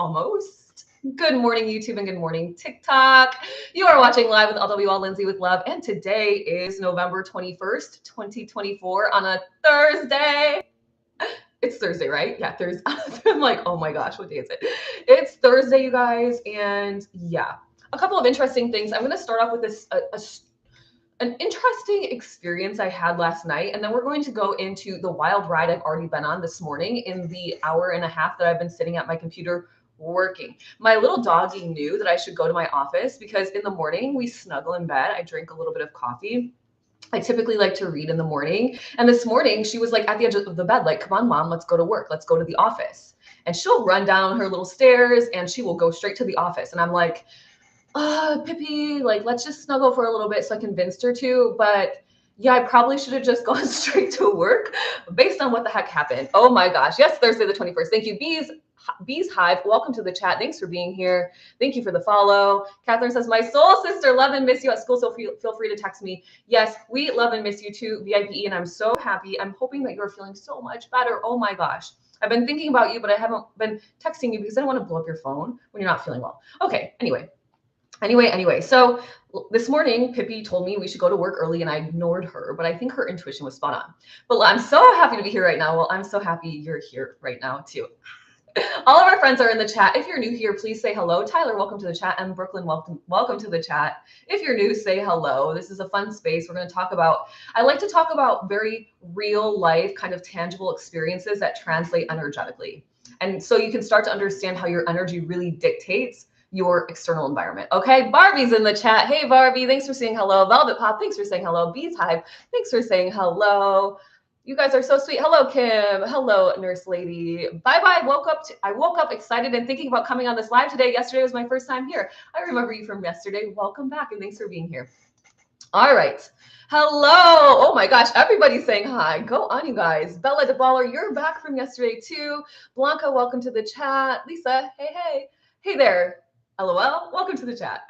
almost. Good morning, YouTube, and good morning, TikTok. You are watching live with LWL Lindsay with Love, and today is November 21st, 2024 on a Thursday. It's Thursday, right? Yeah, Thursday. I'm like, oh my gosh, what day is it? It's Thursday, you guys, and yeah, a couple of interesting things. I'm going to start off with this an interesting experience I had last night, and then we're going to go into the wild ride I've already been on this morning in the hour and a half that I've been sitting at my computer working. My little doggy knew that I should go to my office because in the morning we snuggle in bed. I drink a little bit of coffee. I typically like to read in the morning. And this morning she was like at the edge of the bed, like, come on, mom, let's go to work. Let's go to the office. And she'll run down her little stairs and she will go straight to the office. And I'm like, Pippi, like, let's just snuggle for a little bit. So I convinced her to, but yeah, I probably should have just gone straight to work based on what the heck happened. Oh my gosh. Yes, Thursday the 21st. Thank you, Bees Hive. Welcome to the chat. Thanks for being here. Thank you for the follow. Catherine says, my soul sister, love and miss you at school. So feel free to text me. Yes, we love and miss you too, VIPE. And I'm so happy. I'm hoping that you're feeling so much better. Oh my gosh. I've been thinking about you, but I haven't been texting you because I don't want to blow up your phone when you're not feeling well. Okay. Anyway, so this morning, Pippi told me we should go to work early and I ignored her, but I think her intuition was spot on. But I'm so happy to be here right now. Well, I'm so happy you're here right now too. All of our friends are in the chat. If you're new here, please say hello. Tyler, welcome to the chat. And Brooklyn, welcome to the chat. If you're new, say hello. This is a fun space. We're going to talk about, I like to talk about very real life, kind of tangible experiences that translate energetically. And so you can start to understand how your energy really dictates your external environment. Okay, Barbie's in the chat. Hey, Barbie, thanks for saying hello. Velvet Pop, thanks for saying hello. Bees Hive, thanks for saying hello. You guys are so sweet. Hello, Kim. Hello, Nurse Lady. Bye-bye. I woke up excited and thinking about coming on this live today. Yesterday was my first time here. I remember you from yesterday. Welcome back, and thanks for being here. All right. Hello. Oh my gosh, everybody's saying hi. Go on, you guys. Bella DeBaller, you're back from yesterday too. Blanca, welcome to the chat. Lisa, hey. Hey there. LOL, welcome to the chat.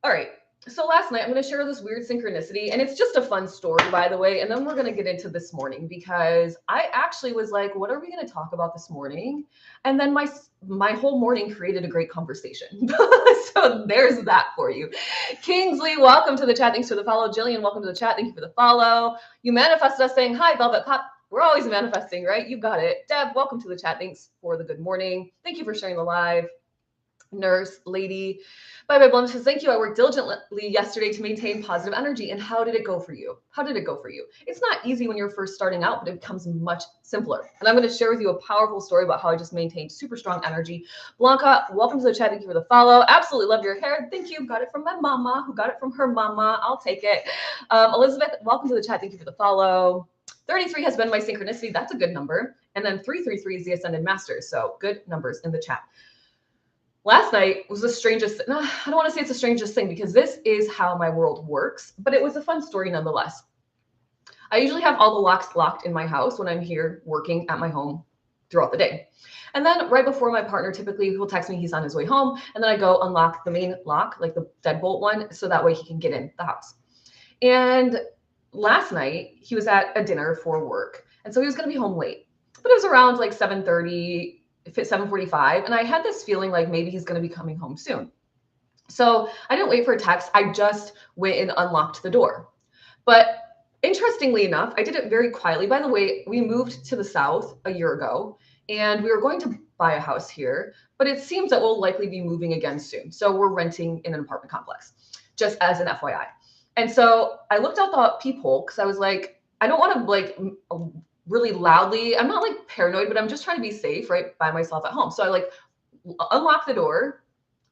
All right, so last night I'm going to share this weird synchronicity, and it's just a fun story, by the way, and then we're going to get into this morning because I actually was like, what are we going to talk about this morning? And then my whole morning created a great conversation. So there's that for you. Kingsley, welcome to the chat. Thanks for the follow. Jillian, welcome to the chat. Thank you for the follow. You manifested us saying, hi, Velvet Pop. We're always manifesting, right? You got it. Deb, welcome to the chat. Thanks for the good morning. Thank you for sharing the live. Nurse Lady, bye Blum says, thank you. I worked diligently yesterday to maintain positive energy. And how did it go for you? It's not easy when you're first starting out, but it becomes much simpler. And I'm going to share with you a powerful story about how I just maintained super strong energy. Blanca, welcome to the chat. Thank you for the follow. Absolutely love your hair. Thank you. Got it from my mama, who got it from her mama. I'll take it. Elizabeth, welcome to the chat. Thank you for the follow. 33 has been my synchronicity. That's a good number. And then 333 is the Ascended Master. So good numbers in the chat. Last night was the strangest, no, I don't want to say it's the strangest thing because this is how my world works, but it was a fun story nonetheless. I usually have all the locks locked in my house when I'm here working at my home throughout the day. And then right before my partner typically will text me he's on his way home, and then I go unlock the main lock, like the deadbolt one, so that way he can get in the house. And last night he was at a dinner for work, and so he was going to be home late, but it was around like 7:30. If it's 7:45, and I had this feeling like maybe he's going to be coming home soon. So I didn't wait for a text. I just went and unlocked the door. But interestingly enough, I did it very quietly. By the way, we moved to the South a year ago, and we were going to buy a house here, but it seems that we'll likely be moving again soon. So we're renting in an apartment complex, just as an FYI. And so I looked out the peephole because I was like, I don't want to like really loudly. I'm not like paranoid, but I'm just trying to be safe, right, by myself at home. So I like unlock the door,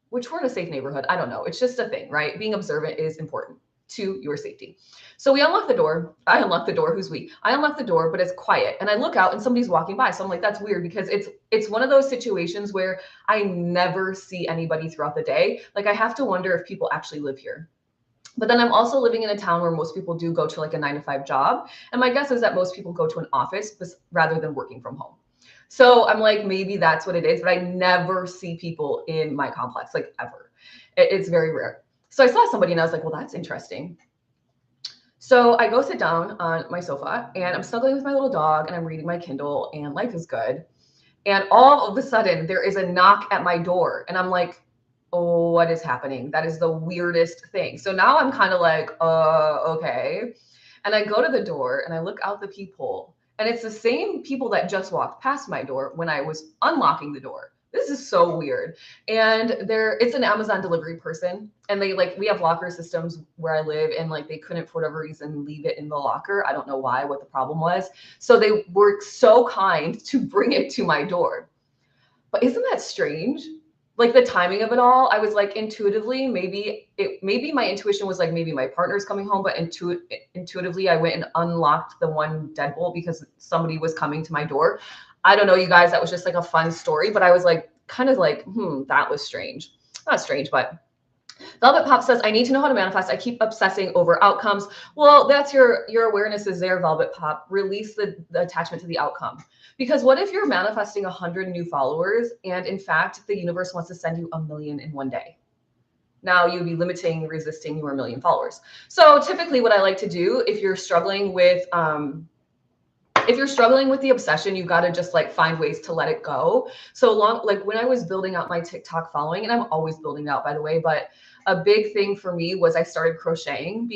which we're in a safe neighborhood. I don't know. It's just a thing, right? Being observant is important to your safety. So we unlock the door. I unlock the door. Who's we? I unlock the door, but it's quiet. And I look out and somebody's walking by. So I'm like, that's weird because it's one of those situations where I never see anybody throughout the day. Like I have to wonder if people actually live here. But then I'm also living in a town where most people do go to like a 9-to-5 job. And my guess is that most people go to an office rather than working from home. So I'm like, maybe that's what it is, but I never see people in my complex, like ever. It's very rare. So I saw somebody and I was like, well, that's interesting. So I go sit down on my sofa and I'm snuggling with my little dog and I'm reading my Kindle and life is good. And all of a sudden there is a knock at my door. And I'm like, oh, what is happening? That is the weirdest thing. So now I'm kind of like, okay. And I go to the door and I look out the peephole, and it's the same people that just walked past my door when I was unlocking the door. This is so weird. And it's an Amazon delivery person, and they like, we have locker systems where I live, and like they couldn't for whatever reason leave it in the locker. I don't know why, what the problem was. So they were so kind to bring it to my door. But isn't that strange? Like the timing of it all, I was like, intuitively, maybe my intuition was like, maybe my partner's coming home, but intuitively I went and unlocked the one deadbolt because somebody was coming to my door. I don't know, you guys, that was just like a fun story, but I was like, kind of like, that was strange. Not strange, but Velvet Pop says, I need to know how to manifest. I keep obsessing over outcomes. Well, that's your awareness is there, Velvet Pop. Release the attachment to the outcome. Because what if you're manifesting 100 new followers and in fact, the universe wants to send you 1 million in one day? Now you'd be limiting, resisting your 1 million followers. So typically what I like to do, if you're struggling with the obsession, you've got to just like find ways to let it go. So long, like when I was building out my TikTok following, and I'm always building out, by the way, but a big thing for me was I started crocheting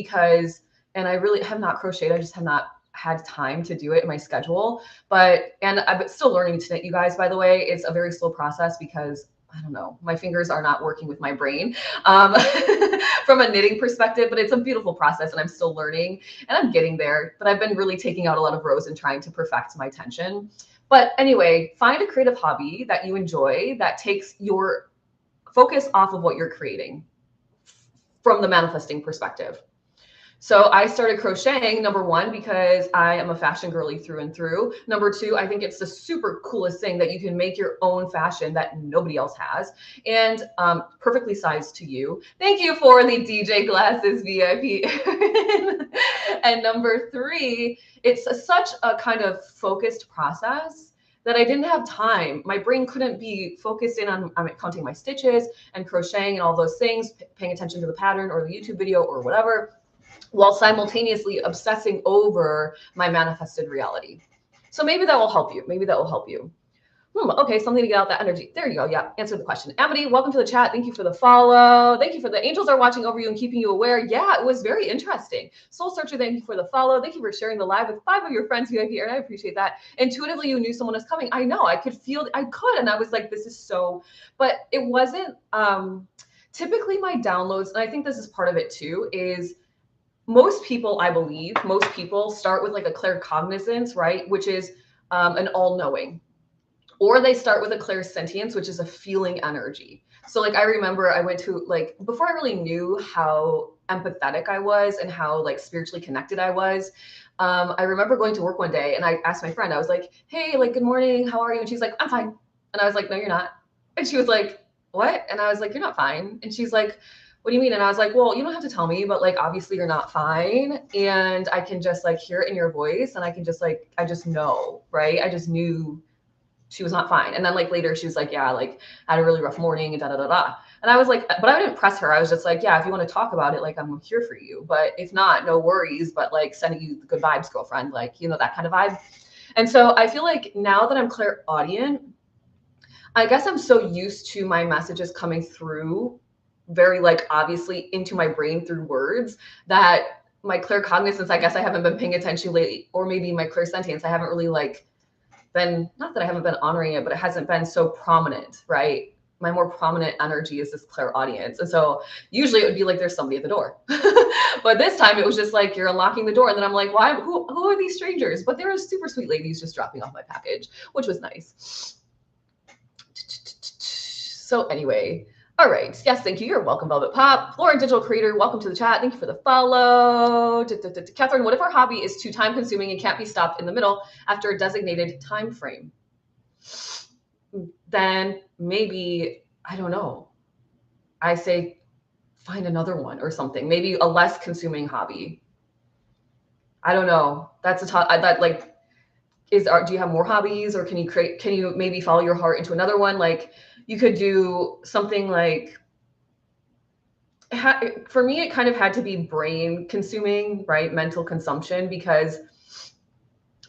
and I really have not crocheted. I just have not had time to do it in my schedule, and I'm still learning to knit, you guys, by the way. It's a very slow process because I don't know, my fingers are not working with my brain from a knitting perspective, but it's a beautiful process and I'm still learning and I'm getting there. But I've been really taking out a lot of rows and trying to perfect my tension. But anyway, find a creative hobby that you enjoy that takes your focus off of what you're creating from the manifesting perspective. So I started crocheting, number one, because I am a fashion girly through and through. Number two, I think it's the super coolest thing that you can make your own fashion that nobody else has, and perfectly sized to you. Thank you for the DJ Glasses VIP. And number three, it's such a kind of focused process that I didn't have time. My brain couldn't be focused in on counting my stitches and crocheting and all those things, paying attention to the pattern or the YouTube video or whatever, while simultaneously obsessing over my manifested reality. So maybe that will help you. Maybe that will help you. Okay, something to get out that energy. There you go. Yeah, answer the question. Amity, welcome to the chat. Thank you for the follow. Thank you for the angels are watching over you and keeping you aware. Yeah, it was very interesting. Soul Searcher, thank you for the follow. Thank you for sharing the live with 5 of your friends VIP, and I appreciate that. Intuitively, you knew someone was coming. I know, I could feel, and I was like, this is so, but it wasn't, typically my downloads, and I think this is part of it too, is most people, I believe, most people start with like a claircognizance, right? Which is an all-knowing. Or they start with a clairsentience, which is a feeling energy. So like, I remember I went to like, before I really knew how empathetic I was and how like spiritually connected I was, I remember going to work one day and I asked my friend, I was like, hey, like, good morning, how are you? And she's like, I'm fine. And I was like, no, you're not. And she was like, what? And I was like, you're not fine. And she's like, what do you mean? And I was like, well, you don't have to tell me, but like, obviously you're not fine. And I can just like hear it in your voice. And I can just like, I just know, right? I just knew she was not fine. And then like later she was like, yeah, like I had a really rough morning and da da da da. And I was like, but I didn't press her. I was just like, yeah, if you want to talk about it, like I'm here for you. But if not, no worries. But like sending you the good vibes, girlfriend, like, you know, that kind of vibe. And so I feel like now that I'm clairaudient, I guess I'm so used to my messages coming through very like obviously into my brain through words that my claircognizance, I guess I haven't been paying attention lately, or maybe my clairsentience, I haven't really like been, not that I haven't been honoring it, but it hasn't been so prominent, right? My more prominent energy is this clairaudience. And so usually it would be like there's somebody at the door. But this time it was just like you're unlocking the door. And then I'm like, why? Who are these strangers? But there were super sweet ladies just dropping off my package, which was nice. So anyway, all right. Yes, thank you. You're welcome, Velvet Pop. Lauren, digital creator, welcome to the chat. Thank you for the follow. Catherine, what if our hobby is too time consuming and can't be stopped in the middle after a designated time frame? Then maybe, I don't know, I say find another one or something, maybe a less consuming hobby. I don't know. That's a tough, that like, do you have more hobbies, or can you maybe follow your heart into another one? Like you could do something like, for me, it kind of had to be brain consuming, right? Mental consumption, because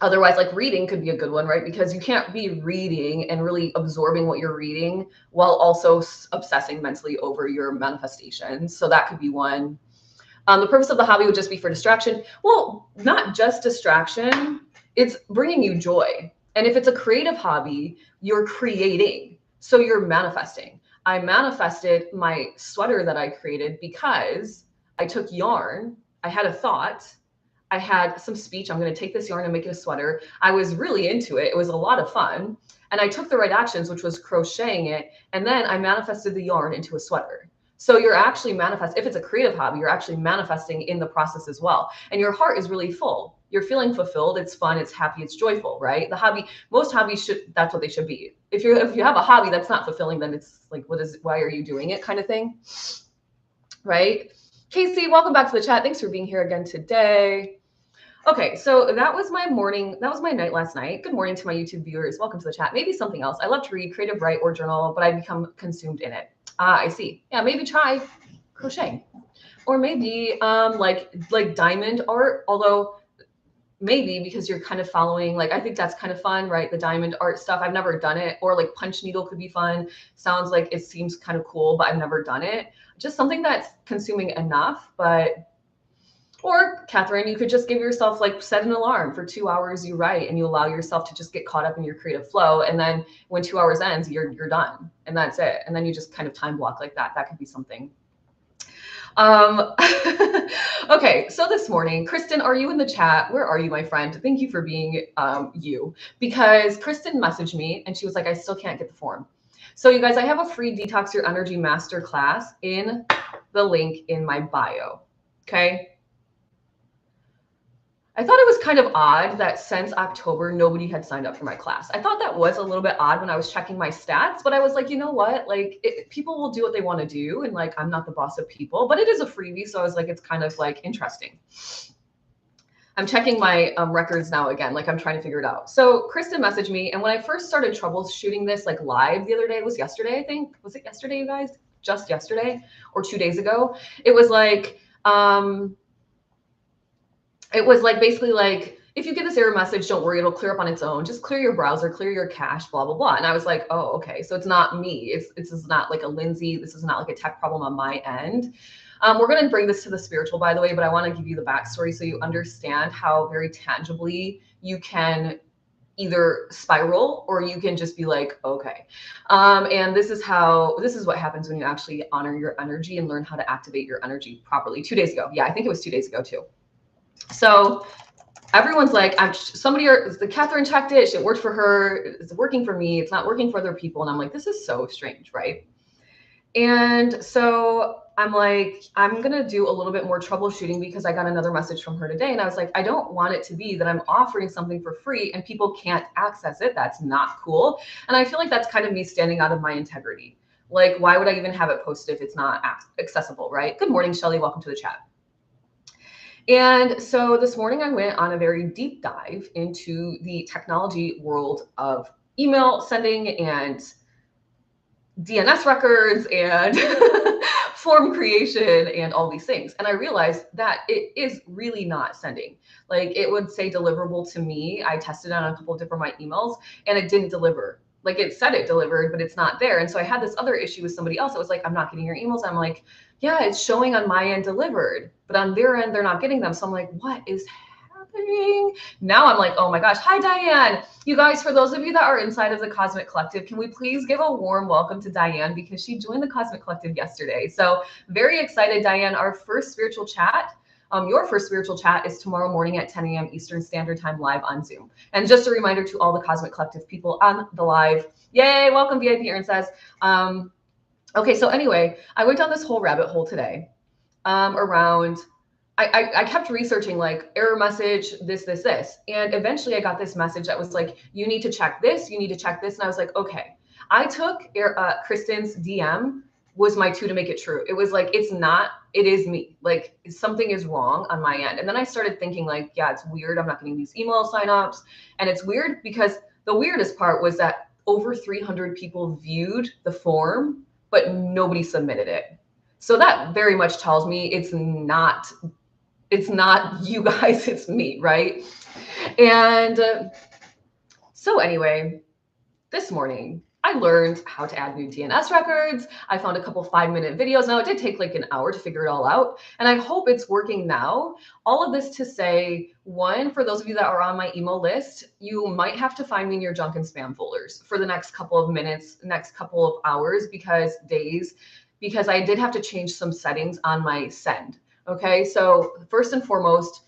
Otherwise, like reading could be a good one, right? Because you can't be reading and really absorbing what you're reading while also obsessing mentally over your manifestations. So that could be one. The purpose of the hobby would just be for distraction. Well, not just distraction, it's bringing you joy. And if it's a creative hobby, you're creating. So you're manifesting. I manifested my sweater that I created because I took yarn, I had a thought, I had some speech. I'm going to take this yarn and make it a sweater. I was really into it. It was a lot of fun. And I took the right actions, which was crocheting it. And then I manifested the yarn into a sweater. So you're actually if it's a creative hobby, you're actually manifesting in the process as well. And your heart is really full. You're feeling fulfilled. It's fun. It's happy. It's joyful, right? Most hobbies that's what they should be. If you have a hobby that's not fulfilling, then it's like, why are you doing it kind of thing, right? Casey, welcome back to the chat. Thanks for being here again today. Okay, so that was my morning. That was my night last night. Good morning to my YouTube viewers. Welcome to the chat. Maybe something else. I love to read, creative, write, or journal, but I become consumed in it. I see. Yeah, maybe try crocheting, or maybe like diamond art. Although maybe because you're kind of following, like, I think that's kind of fun, right? The diamond art stuff. I've never done it. Or like punch needle could be fun. Sounds like it seems kind of cool, but I've never done it. Just something that's consuming enough, but. Or Catherine, you could just give yourself, like, set an alarm for 2 hours, you write, and you allow yourself to just get caught up in your creative flow. And then when 2 hours ends, you're done, and that's it. And then you just kind of time block like that. That could be something. Okay, so this morning, Kristen, are you in the chat? Where are you, my friend? Thank you for being you. Because Kristen messaged me and she was like, I still can't get the form. So you guys, I have a free Detox Your Energy Masterclass in the link in my bio. Okay. I thought it was kind of odd that since October, nobody had signed up for my class. I thought that was a little bit odd when I was checking my stats, but I was like, you know what? Like, people will do what they want to do. And like, I'm not the boss of people, but it is a freebie. So I was like, it's kind of like interesting. I'm checking my records now again, like I'm trying to figure it out. So Kristen messaged me. And when I first started troubleshooting this like live the other day, it was yesterday, I think. Was it yesterday, you guys? Just yesterday or 2 days ago? It was like, basically like, if you get this error message, don't worry, it'll clear up on its own. Just clear your browser, clear your cache, blah, blah, blah. And I was like, oh, okay. So it's not me. This is not like a Lindsay. This is not like a tech problem on my end. We're going to bring this to the spiritual, by the way, but I want to give you the backstory so you understand how very tangibly you can either spiral or you can just be like, okay. And this is what happens when you actually honor your energy and learn how to activate your energy properly. 2 days ago. Yeah, I think it was 2 days ago too. So everyone's like, Catherine checked it. It worked for her. It's working for me. It's not working for other people. And I'm like, this is so strange, right? And so I'm like, I'm going to do a little bit more troubleshooting because I got another message from her today. And I was like, I don't want it to be that I'm offering something for free and people can't access it. That's not cool. And I feel like that's kind of me standing out of my integrity. Like, why would I even have it posted if it's not accessible, right? Good morning, Shelly. Welcome to the chat. And so this morning I went on a very deep dive into the technology world of email sending and DNS records and form creation and all these things. And I realized that it is really not sending. Like, it would say deliverable to me. I tested it on a couple of different my emails and it didn't deliver. Like, it said it delivered, but it's not there. And so I had this other issue with somebody else. It was like, I'm not getting your emails. I'm like, yeah, it's showing on my end delivered, but on their end, they're not getting them. So I'm like, what is happening? Now I'm like, oh my gosh. Hi, Diane. You guys, for those of you that are inside of the Cosmic Collective, can we please give a warm welcome to Diane because she joined the Cosmic Collective yesterday. So very excited, Diane. Our first spiritual chat. Your first spiritual chat is tomorrow morning at 10 a.m. Eastern Standard Time live on Zoom. And just a reminder to all the Cosmic Collective people on the live. Yay, welcome VIP, Erin says. Okay, so anyway, I went down this whole rabbit hole today around, I kept researching like error message, this. And eventually I got this message that was like, you need to check this, you need to check this. And I was like, okay. I took Kristen's DM was my two to make it true. It was like, it's not, it is me. Like, something is wrong on my end. And then I started thinking like, yeah, it's weird. I'm not getting these email signups. And it's weird because the weirdest part was that over 300 people viewed the form, but nobody submitted it. So that very much tells me it's not you guys, it's me, right? And so anyway, this morning, I learned how to add new DNS records. I found a couple 5-minute videos. Now, it did take like an hour to figure it all out, and I hope it's working now. All of this to say, one, for those of you that are on my email list, you might have to find me in your junk and spam folders for the next couple of minutes, next couple of hours, because I did have to change some settings on my send. Okay, so first and foremost,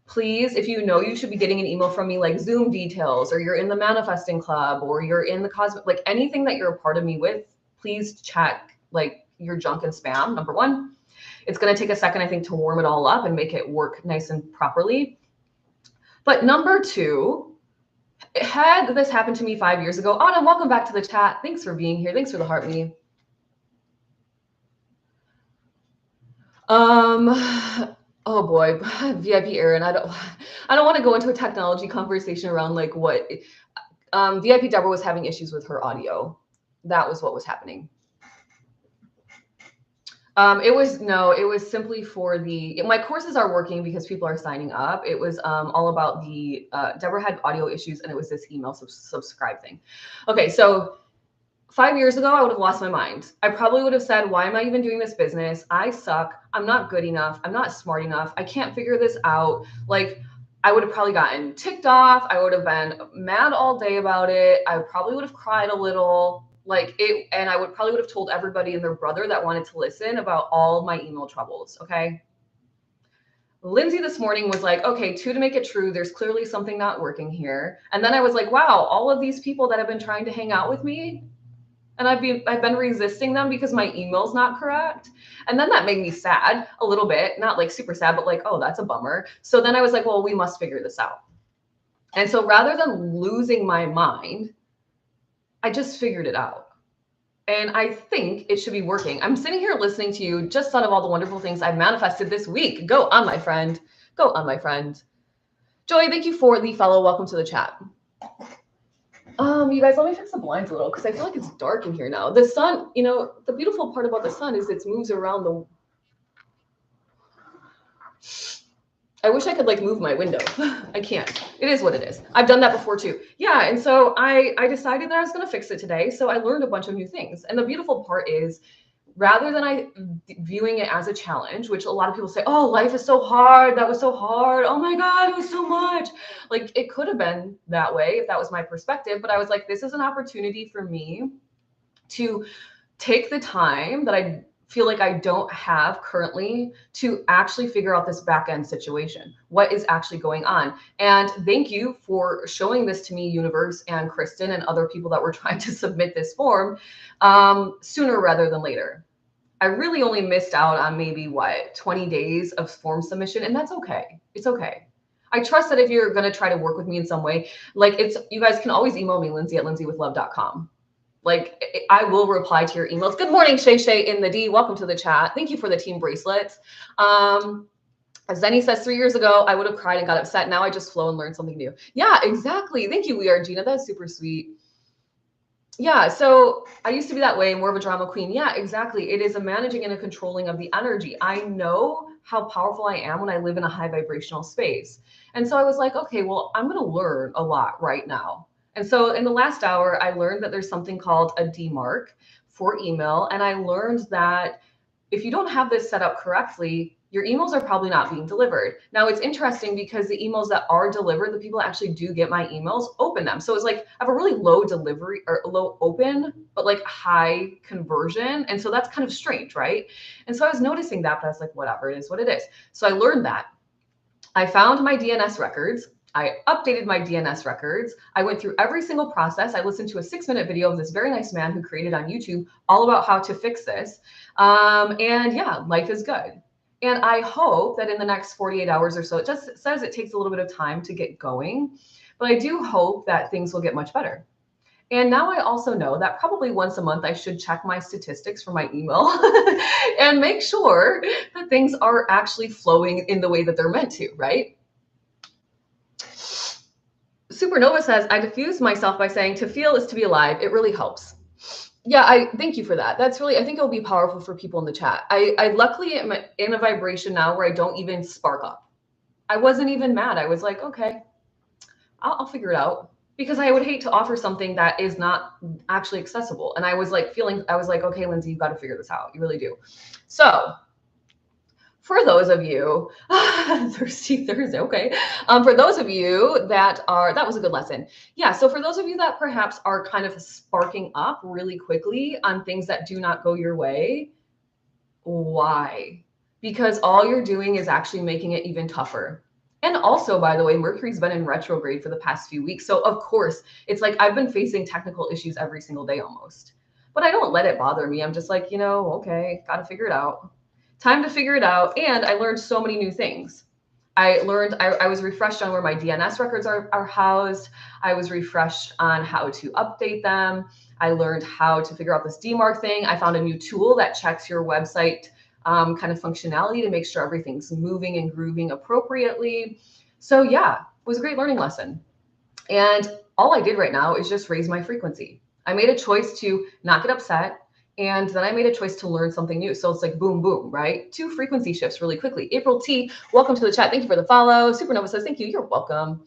please, if you know you should be getting an email from me like Zoom details, or you're in the manifesting club, or you're in the cosmic, like anything that you're a part of me with, please check like your junk and spam. Number one, it's going to take a second, I think, to warm it all up and make it work nice and properly. But number two, had this happened to me 5 years ago, Anna, welcome back to the chat. Thanks for being here. Thanks for the heart me. Oh boy, VIP Aaron. I don't want to go into a technology conversation around like what VIP Deborah was having issues with her audio. That was what was happening. It was simply for my courses are working because people are signing up. It was all about the Deborah had audio issues, and it was this email subscribe thing. Okay, so 5 years ago, I would have lost my mind. I probably would have said, why am I even doing this business? I suck. I'm not good enough. I'm not smart enough. I can't figure this out. Like, I would have probably gotten ticked off. I would have been mad all day about it. I probably would have cried a little. And I probably would have told everybody and their brother that wanted to listen about all my email troubles. Okay. Lindsay this morning was like, okay, to make it true, there's clearly something not working here. And then I was like, wow, all of these people that have been trying to hang out with me, and I've been resisting them because my email's not correct. And then that made me sad a little bit, not like super sad, but like, oh, that's a bummer. So then I was like, well, we must figure this out. And so rather than losing my mind, I just figured it out. And I think it should be working. I'm sitting here listening to you, just thought of all the wonderful things I've manifested this week. Go on, my friend. Go on, my friend. Joy, thank you for the follow. Welcome to the chat. You guys, let me fix the blinds a little because I feel like it's dark in here now. The sun, the beautiful part about the sun is it moves around the. I wish I could like move my window. I can't. It is what it is. I've done that before too. Yeah, and so I decided that I was going to fix it today. So I learned a bunch of new things. And the beautiful part is, rather than viewing it as a challenge, which a lot of people say, oh, life is so hard. That was so hard. Oh my God, it was so much. Like, it could have been that way if that was my perspective. But I was like, this is an opportunity for me to take the time that I feel like I don't have currently to actually figure out this back end situation. What is actually going on? And thank you for showing this to me, universe, and Kristen and other people that were trying to submit this form sooner rather than later. I really only missed out on maybe 20 days of form submission, and that's okay. It's okay. I trust that if you're going to try to work with me in some way, you guys can always email me, Lindsay@lindsaywithlove.com. Like, I will reply to your emails. Good morning, Shay Shay in the D. Welcome to the chat. Thank you for the team bracelets. Zenny says 3 years ago, I would have cried and got upset. Now I just flow and learn something new. Yeah, exactly. Thank you, We Are Gina. That's super sweet. Yeah, so I used to be that way, more of a drama queen. Yeah, exactly. It is a managing and a controlling of the energy. I know how powerful I am when I live in a high vibrational space. And so I was like, okay, well, I'm going to learn a lot right now. And so in the last hour, I learned that there's something called a DMARC for email. And I learned that if you don't have this set up correctly, your emails are probably not being delivered. Now, it's interesting because the emails that are delivered, the people that actually do get my emails open them. So it's like I have a really low delivery or low open, but like high conversion. And so that's kind of strange, right? And so I was noticing that, but I was like, whatever, it is what it is. So I learned that. I found my DNS records. I updated my DNS records. I went through every single process. I listened to a 6-minute video of this very nice man who created on YouTube all about how to fix this. And yeah, life is good. And I hope that in the next 48 hours or so, it just says it takes a little bit of time to get going, but I do hope that things will get much better. And now I also know that probably once a month, I should check my statistics for my email and make sure that things are actually flowing in the way that they're meant to, right? Supernova says, I diffuse myself by saying to feel is to be alive. It really helps. Yeah, I thank you for that. That's really, I think it'll be powerful for people in the chat. I luckily am in a vibration now where I don't even spark up. I wasn't even mad. I was like, okay. I'll figure it out, because I would hate to offer something that is not actually accessible. And I was like okay, Lindsay, you've got to figure this out. You really do. So for those of you, Thirsty Thursday, okay. For those of you that was a good lesson. Yeah, so for those of you that perhaps are kind of sparking up really quickly on things that do not go your way, why? Because all you're doing is actually making it even tougher. And also, by the way, Mercury's been in retrograde for the past few weeks. So of course, it's like I've been facing technical issues every single day almost. But I don't let it bother me. I'm just like, okay, got to figure it out. Time to figure it out. And I learned so many new things. I was refreshed on where my DNS records are housed. I was refreshed on how to update them. I learned how to figure out this DMARC thing. I found a new tool that checks your website kind of functionality to make sure everything's moving and grooving appropriately. So yeah, it was a great learning lesson. And all I did right now is just raise my frequency. I made a choice to not get upset. And then I made a choice to learn something new. So it's like boom, boom, right? 2 frequency shifts really quickly. April T, welcome to the chat. Thank you for the follow. Supernova says, thank you. You're welcome.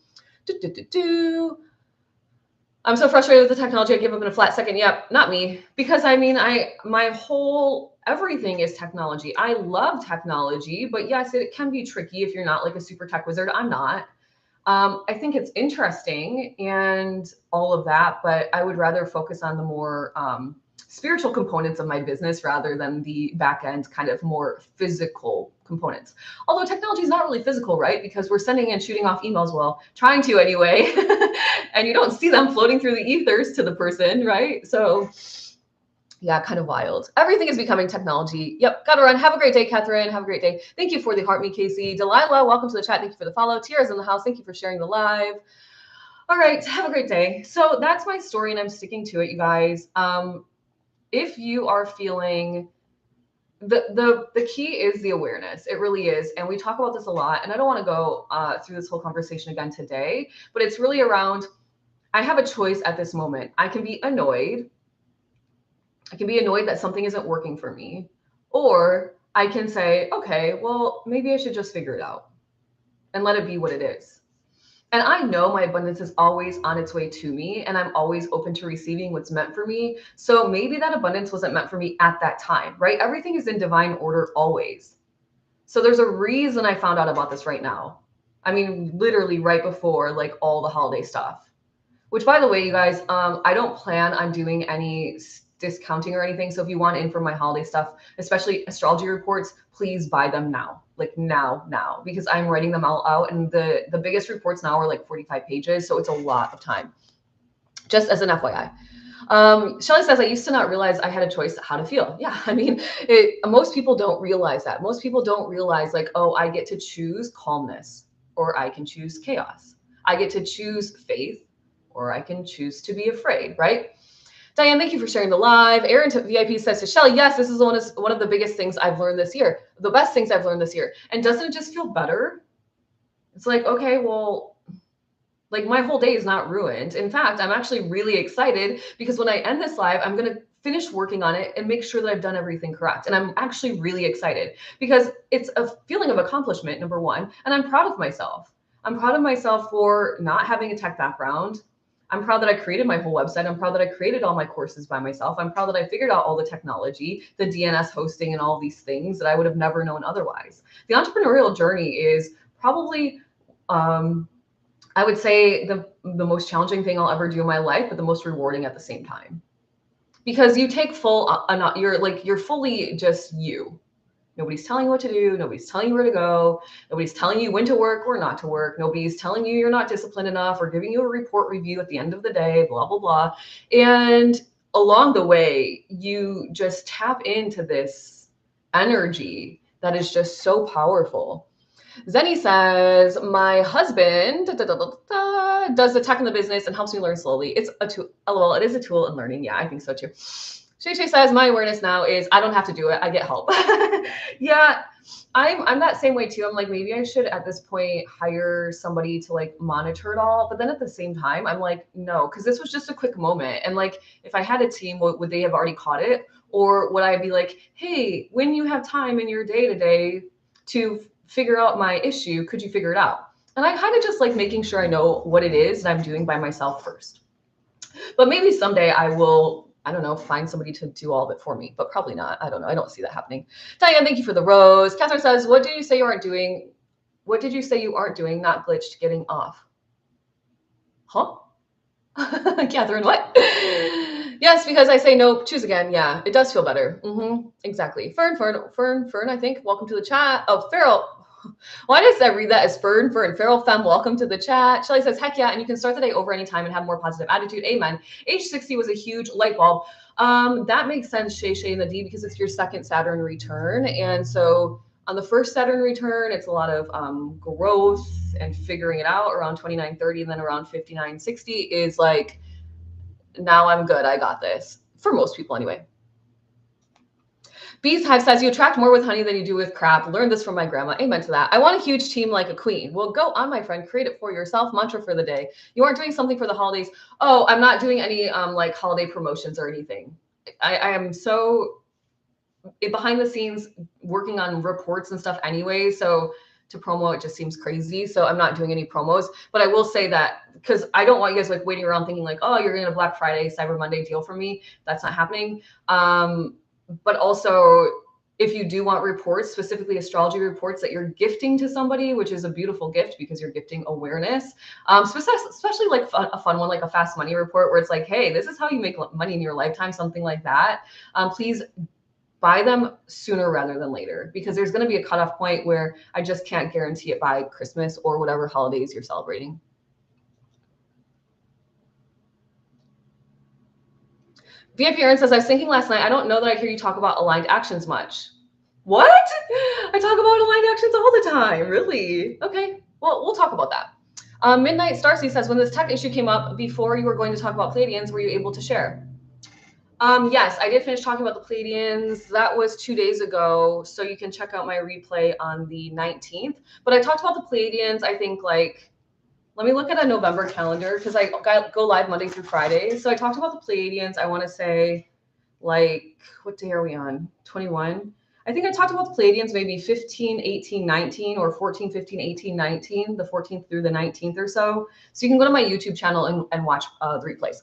I'm so frustrated with the technology. I give up in a flat second. Yep, not me. Because I mean, my whole everything is technology. I love technology, but yes, it can be tricky if you're not like a super tech wizard. I'm not. I think it's interesting and all of that, but I would rather focus on the more spiritual components of my business rather than the back end kind of more physical components. Although technology is not really physical, right? Because we're sending and shooting off emails, well, trying to anyway, and you don't see them floating through the ethers to the person, right? So yeah, kind of wild. Everything is becoming technology. Yep, gotta run. Have a great day, Catherine. Have a great day. Thank you for the heart me, Casey. Delilah, welcome to the chat. Thank you for the follow. Tiara's in the house. Thank you for sharing the live. All right, have a great day. So that's my story, and I'm sticking to it, you guys. If you are feeling the key is the awareness. It really is. And we talk about this a lot, and I don't want to go through this whole conversation again today, but it's really around, I have a choice at this moment. I can be annoyed. I can be annoyed that something isn't working for me, or I can say, okay, well, maybe I should just figure it out and let it be what it is. And I know my abundance is always on its way to me, and I'm always open to receiving what's meant for me. So maybe that abundance wasn't meant for me at that time, right? Everything is in divine order always. So there's a reason I found out about this right now. I mean, literally right before like all the holiday stuff, which by the way, you guys, I don't plan on doing any discounting or anything. So if you want in for my holiday stuff, especially astrology reports, please buy them now, like now, because I'm writing them all out. And the biggest reports now are like 45 pages. So it's a lot of time, just as an FYI. Shelly says, I used to not realize I had a choice how to feel. Yeah, I mean, most people don't realize that. Most people don't realize like, oh, I get to choose calmness, or I can choose chaos. I get to choose faith, or I can choose to be afraid, right? Diane, thank you for sharing the live. Aaron VIP says to Shelly, yes, this is one of the biggest things I've learned this year. The best things I've learned this year. And doesn't it just feel better? It's like, okay, well, like my whole day is not ruined. In fact, I'm actually really excited because when I end this live, I'm going to finish working on it and make sure that I've done everything correct. And I'm actually really excited because it's a feeling of accomplishment, number one. And I'm proud of myself. I'm proud of myself for not having a tech background. I'm proud that I created my whole website. I'm proud that I created all my courses by myself. I'm proud that I figured out all the technology, the DNS hosting, and all these things that I would have never known otherwise. The entrepreneurial journey is probably, I would say, the most challenging thing I'll ever do in my life, but the most rewarding at the same time. Because you take full, you're fully just you. Nobody's telling you what to do. Nobody's telling you where to go. Nobody's telling you when to work or not to work. Nobody's telling you you're not disciplined enough or giving you a report review at the end of the day, blah, blah, blah. And along the way, you just tap into this energy that is just so powerful. Zenny says, my husband does the tech in the business and helps me learn slowly. It's a tool. LOL, it is a tool in learning. Yeah, I think so too. Shay says, my awareness now is I don't have to do it. I get help. Yeah, I'm that same way too. I'm like, maybe I should at this point hire somebody to like monitor it all. But then at the same time, I'm like, no, because this was just a quick moment. And like, if I had a team, would they have already caught it? Or would I be like, hey, when you have time in your day to day to figure out my issue, could you figure it out? And I kind of just like making sure I know what it is that I'm doing by myself first. But maybe someday I will, I don't know, find somebody to do all of it for me, but probably not. I don't know. I don't see that happening. Diane, thank you for the rose. Catherine says, what did you say you aren't doing? What did you say you aren't doing? Not glitched, getting off. Huh? Catherine, what? Yes, because I say no, choose again. Yeah, it does feel better. Exactly. Fern, I think. Welcome to the chat. Oh, Farrell. Why did I read that as Fern? Farrell Femme, welcome to the chat. Shelly says, heck yeah, and you can start the day over anytime and have more positive attitude. Amen. Age 60 was a huge light bulb. That makes sense, Shay and the D, because it's your second Saturn return. And so on the first Saturn return, it's a lot of growth and figuring it out around 29-30, and then around 59-60 is like, now I'm good. I got this. For most people anyway. Bees Hive says, you attract more with honey than you do with crap. Learned this from my grandma. Amen to that. I want a huge team like a queen. Well, go on, my friend. Create it for yourself. Mantra for the day. You aren't doing something for the holidays. Oh, I'm not doing any like holiday promotions or anything. I am so behind the scenes working on reports and stuff anyway. So to promo, it just seems crazy. So I'm not doing any promos, but I will say that because I don't want you guys like waiting around thinking like, oh, you're going to Black Friday, Cyber Monday deal for me. That's not happening. But also if you do want reports, specifically astrology reports that you're gifting to somebody, which is a beautiful gift because you're gifting awareness, especially like a fun one, like a fast money report where it's like, hey, this is how you make money in your lifetime, something like that. Please buy them sooner rather than later, because there's going to be a cutoff point where I just can't guarantee it by Christmas or whatever holidays you're celebrating. VIP Aaron says, I was thinking last night, I don't know that I hear you talk about aligned actions much. What? I talk about aligned actions all the time. Really? Okay. Well, we'll talk about that. Midnight Starcy says, when this tech issue came up before you were going to talk about Pleiadians, were you able to share? Yes, I did finish talking about the Pleiadians. That was 2 days ago. So you can check out my replay on the 19th. But I talked about the Pleiadians, I think like, let me look at a November calendar because I go live Monday through Friday. So I talked about the Pleiadians. I want to say like, what day are we on? 21. I think I talked about the Pleiadians maybe 15, 18, 19 or 14, 15, 18, 19, the 14th through the 19th or so. So you can go to my YouTube channel and watch the replays.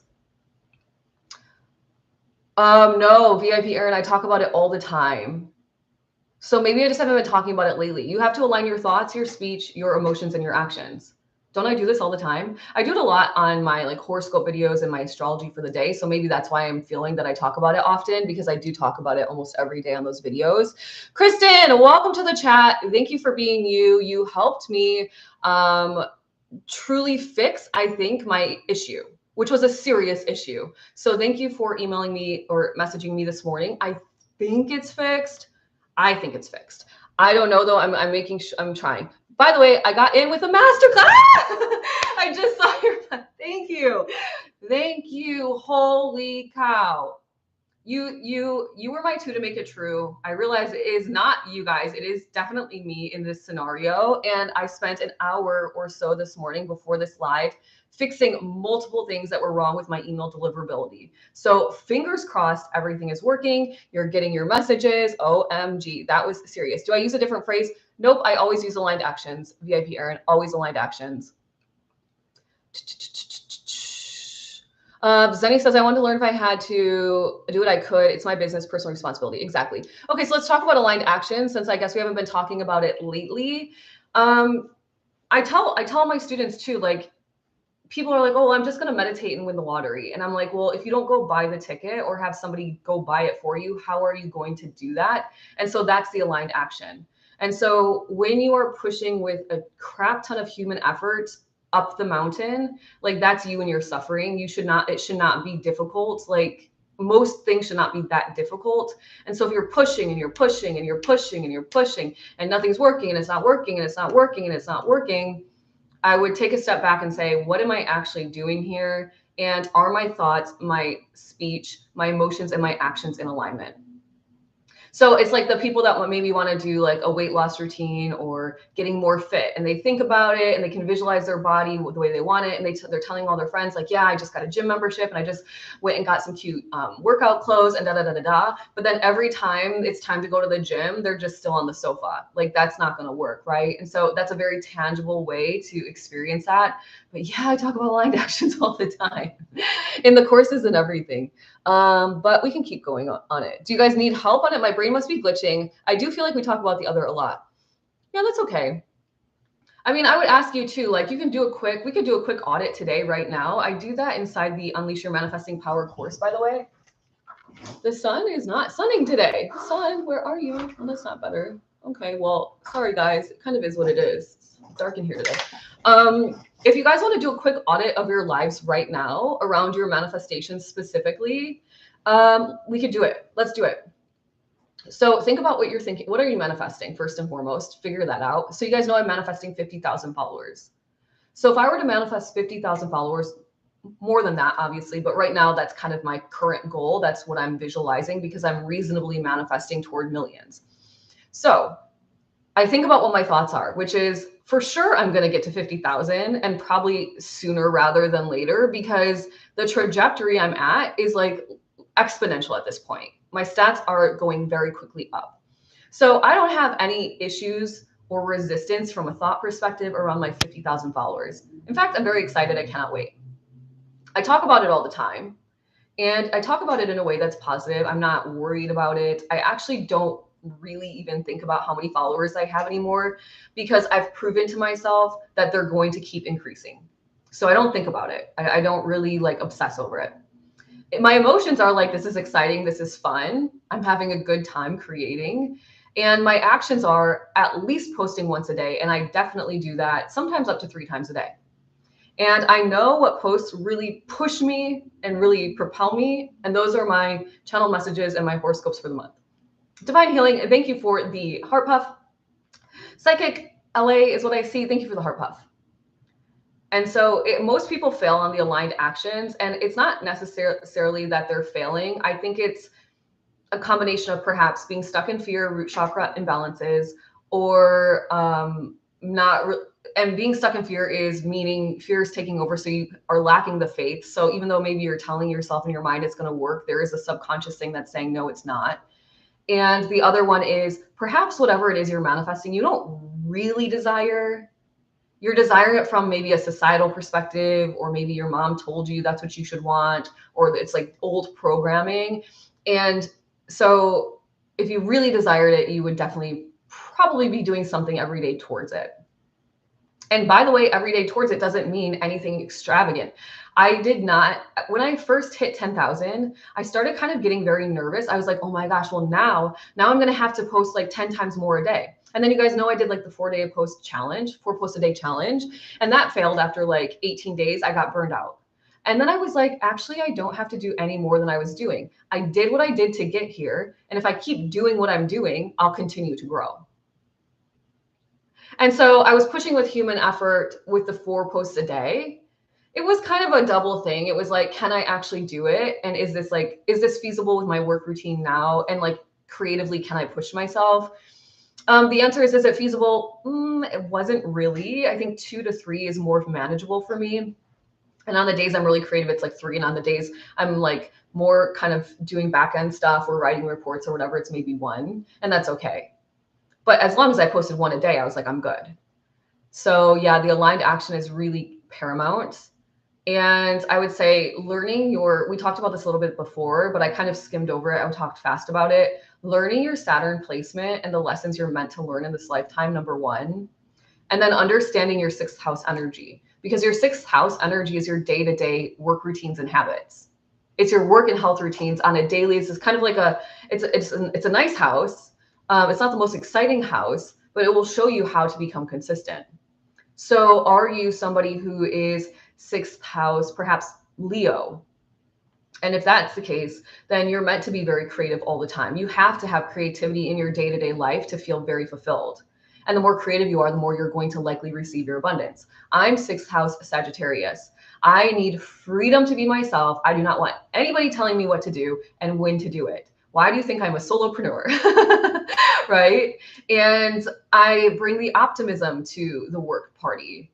No, VIP Aaron, I talk about it all the time. So maybe I just haven't been talking about it lately. You have to align your thoughts, your speech, your emotions, and your actions. Don't I do this all the time? I do it a lot on my like horoscope videos and my astrology for the day. So maybe that's why I'm feeling that I talk about it often, because I do talk about it almost every day on those videos. Kristen, welcome to the chat. Thank you for being you. You helped me truly fix, I think, my issue, which was a serious issue. So thank you for emailing me or messaging me this morning. I think it's fixed. I think it's fixed. I don't know though. I'm trying. By the way, I got in with a masterclass. I just saw your, thank you. Thank you. Holy cow. You were my two to make it true. I realize it is not you guys. It is definitely me in this scenario. And I spent an hour or so this morning before this live fixing multiple things that were wrong with my email deliverability. So fingers crossed, everything is working. You're getting your messages. OMG, that was serious. Do I use a different phrase? Nope, I always use aligned actions. VIP Aaron, always aligned actions. Zenny says, I wanted to learn if I had to do what I could. It's my business, personal responsibility. Exactly. Okay, so let's talk about aligned actions, since I guess we haven't been talking about it lately. I tell my students too, like, people are like, oh, I'm just going to meditate and win the lottery. And I'm like, well, if you don't go buy the ticket or have somebody go buy it for you, how are you going to do that? And so that's the aligned action. And so when you are pushing with a crap ton of human effort up the mountain, like that's you and your suffering. It should not be difficult. Like most things should not be that difficult. And so if you're pushing and you're pushing and you're pushing and you're pushing and nothing's working and it's not working and it's not working and it's not working, I would take a step back and say, what am I actually doing here? And are my thoughts, my speech, my emotions, and my actions in alignment? So it's like the people that maybe want to do like a weight loss routine or getting more fit, and they think about it and they can visualize their body the way they want it. And they're telling all their friends like, yeah, I just got a gym membership and I just went and got some cute workout clothes and da da da da da. But then every time it's time to go to the gym, they're just still on the sofa. Like that's not going to work, right? And so that's a very tangible way to experience that. But yeah, I talk about aligned actions all the time in the courses and everything. But we can keep going on it. Do you guys need help on it? My brain must be glitching. I do feel like we talk about the other a lot. Yeah, that's okay. I mean, I would ask you too, like we could do a quick audit today, right now. I do that inside the Unleash Your Manifesting Power course, by the way. The sun is not sunning today. Sun, where are you? Oh, that's not better. Okay, well, sorry guys. It kind of is what it is. It's dark in here today. If you guys want to do a quick audit of your lives right now around your manifestations specifically, we could do it. Let's do it. So think about what you're thinking. What are you manifesting first and foremost? Figure that out. So you guys know I'm manifesting 50,000 followers. So if I were to manifest 50,000 followers, more than that, obviously, but right now that's kind of my current goal. That's what I'm visualizing because I'm reasonably manifesting toward millions. So I think about what my thoughts are, which is for sure I'm going to get to 50,000 and probably sooner rather than later because the trajectory I'm at is like exponential at this point. My stats are going very quickly up. So I don't have any issues or resistance from a thought perspective around my 50,000 followers. In fact, I'm very excited. I cannot wait. I talk about it all the time, and I talk about it in a way that's positive. I'm not worried about it. I actually don't really even think about how many followers I have anymore because I've proven to myself that they're going to keep increasing. So I don't think about it. I don't really like obsess over it. My emotions are like, this is exciting. This is fun. I'm having a good time creating. And my actions are at least posting once a day. And I definitely do that sometimes up to 3 times a day. And I know what posts really push me and really propel me. And those are my channel messages and my horoscopes for the month. Divine Healing, thank you for the heart puff. Psychic LA is what I see. Thank you for the heart puff. And so most people fail on the aligned actions, and it's not necessarily that they're failing. I think it's a combination of perhaps being stuck in fear, root chakra imbalances, or and being stuck in fear is meaning fear is taking over. So you are lacking the faith. So even though maybe you're telling yourself in your mind it's going to work, there is a subconscious thing that's saying, no, it's not. And the other one is perhaps whatever it is you're manifesting, you don't really desire. You're desiring it from maybe a societal perspective, or maybe your mom told you that's what you should want, or it's like old programming. And so if you really desired it, you would definitely probably be doing something every day towards it. And by the way, every day towards it doesn't mean anything extravagant. I did not, when I first hit 10,000, I started kind of getting very nervous. I was like, oh my gosh, well now I'm going to have to post like 10 times more a day. And then you guys know I did like the 4 post a day challenge. And that failed after like 18 days. I got burned out. And then I was like, actually, I don't have to do any more than I was doing. I did what I did to get here. And if I keep doing what I'm doing, I'll continue to grow. And so I was pushing with human effort with the 4 posts a day. It was kind of a double thing. It was like, can I actually do it? And is this feasible with my work routine now? And like creatively, can I push myself? The answer is it feasible? It wasn't really. I think 2 to 3 is more manageable for me. And on the days I'm really creative, it's like 3. And on the days I'm like more kind of doing back end stuff or writing reports or whatever, it's maybe 1. And that's okay. But as long as I posted 1 a day, I was like, I'm good. So yeah, the aligned action is really paramount. And I would say we talked about this a little bit before, but I kind of skimmed over it. I talked fast about it. Learning your Saturn placement and the lessons you're meant to learn in this lifetime, number 1. And then understanding your 6th house energy, because your 6th house energy is your day-to-day work routines and habits. It's your work and health routines on a daily. It's kind of like it's a nice house. It's not the most exciting house, but it will show you how to become consistent. So are you somebody who is 6th house, perhaps Leo? And if that's the case, then you're meant to be very creative all the time. You have to have creativity in your day-to-day life to feel very fulfilled. And the more creative you are, the more you're going to likely receive your abundance. I'm 6th house Sagittarius. I need freedom to be myself. I do not want anybody telling me what to do and when to do it. Why do you think I'm a solopreneur? Right? And I bring the optimism to the work party.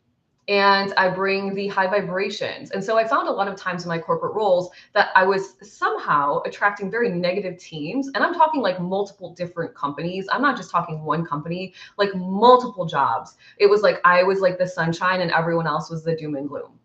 And I bring the high vibrations. And so I found a lot of times in my corporate roles that I was somehow attracting very negative teams. And I'm talking like multiple different companies. I'm not just talking one company, like multiple jobs. It was like I was like the sunshine and everyone else was the doom and gloom.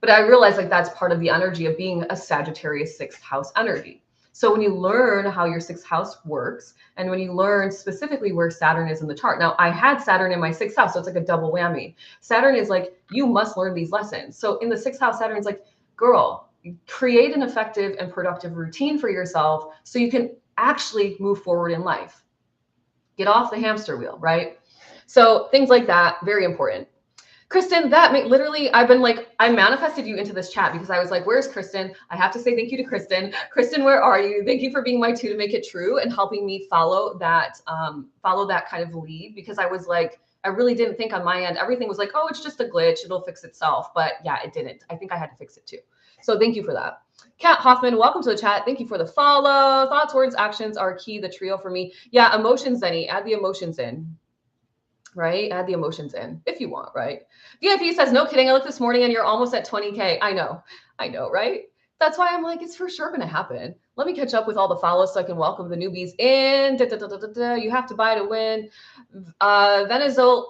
But I realized like that's part of the energy of being a Sagittarius sixth house energy. So when you learn how your sixth house works, and when you learn specifically where Saturn is in the chart. Now, I had Saturn in my sixth house, so it's like a double whammy. Saturn is like, you must learn these lessons. So in the sixth house, Saturn's like, girl, create an effective and productive routine for yourself so you can actually move forward in life. Get off the hamster wheel, right? So things like that, very important. Kristen, literally, I've been like, I manifested you into this chat because I was like, where's Kristen? I have to say thank you to Kristen. Kristen, where are you? Thank you for being my two to make it true and helping me follow that kind of lead, because I was like, I really didn't think on my end. Everything was like, oh, it's just a glitch. It'll fix itself. But yeah, it didn't. I think I had to fix it too. So thank you for that. Kat Hoffman, welcome to the chat. Thank you for the follow. Thoughts, words, actions are key, the trio for me. Yeah, emotions, Zenny. Add the emotions in. Right? Add the emotions in if you want, right? VIP says, no kidding. I looked this morning and you're almost at 20K. I know, right? That's why I'm like, it's for sure going to happen. Let me catch up with all the follows so I can welcome the newbies in. You have to buy to win. Venezolanita.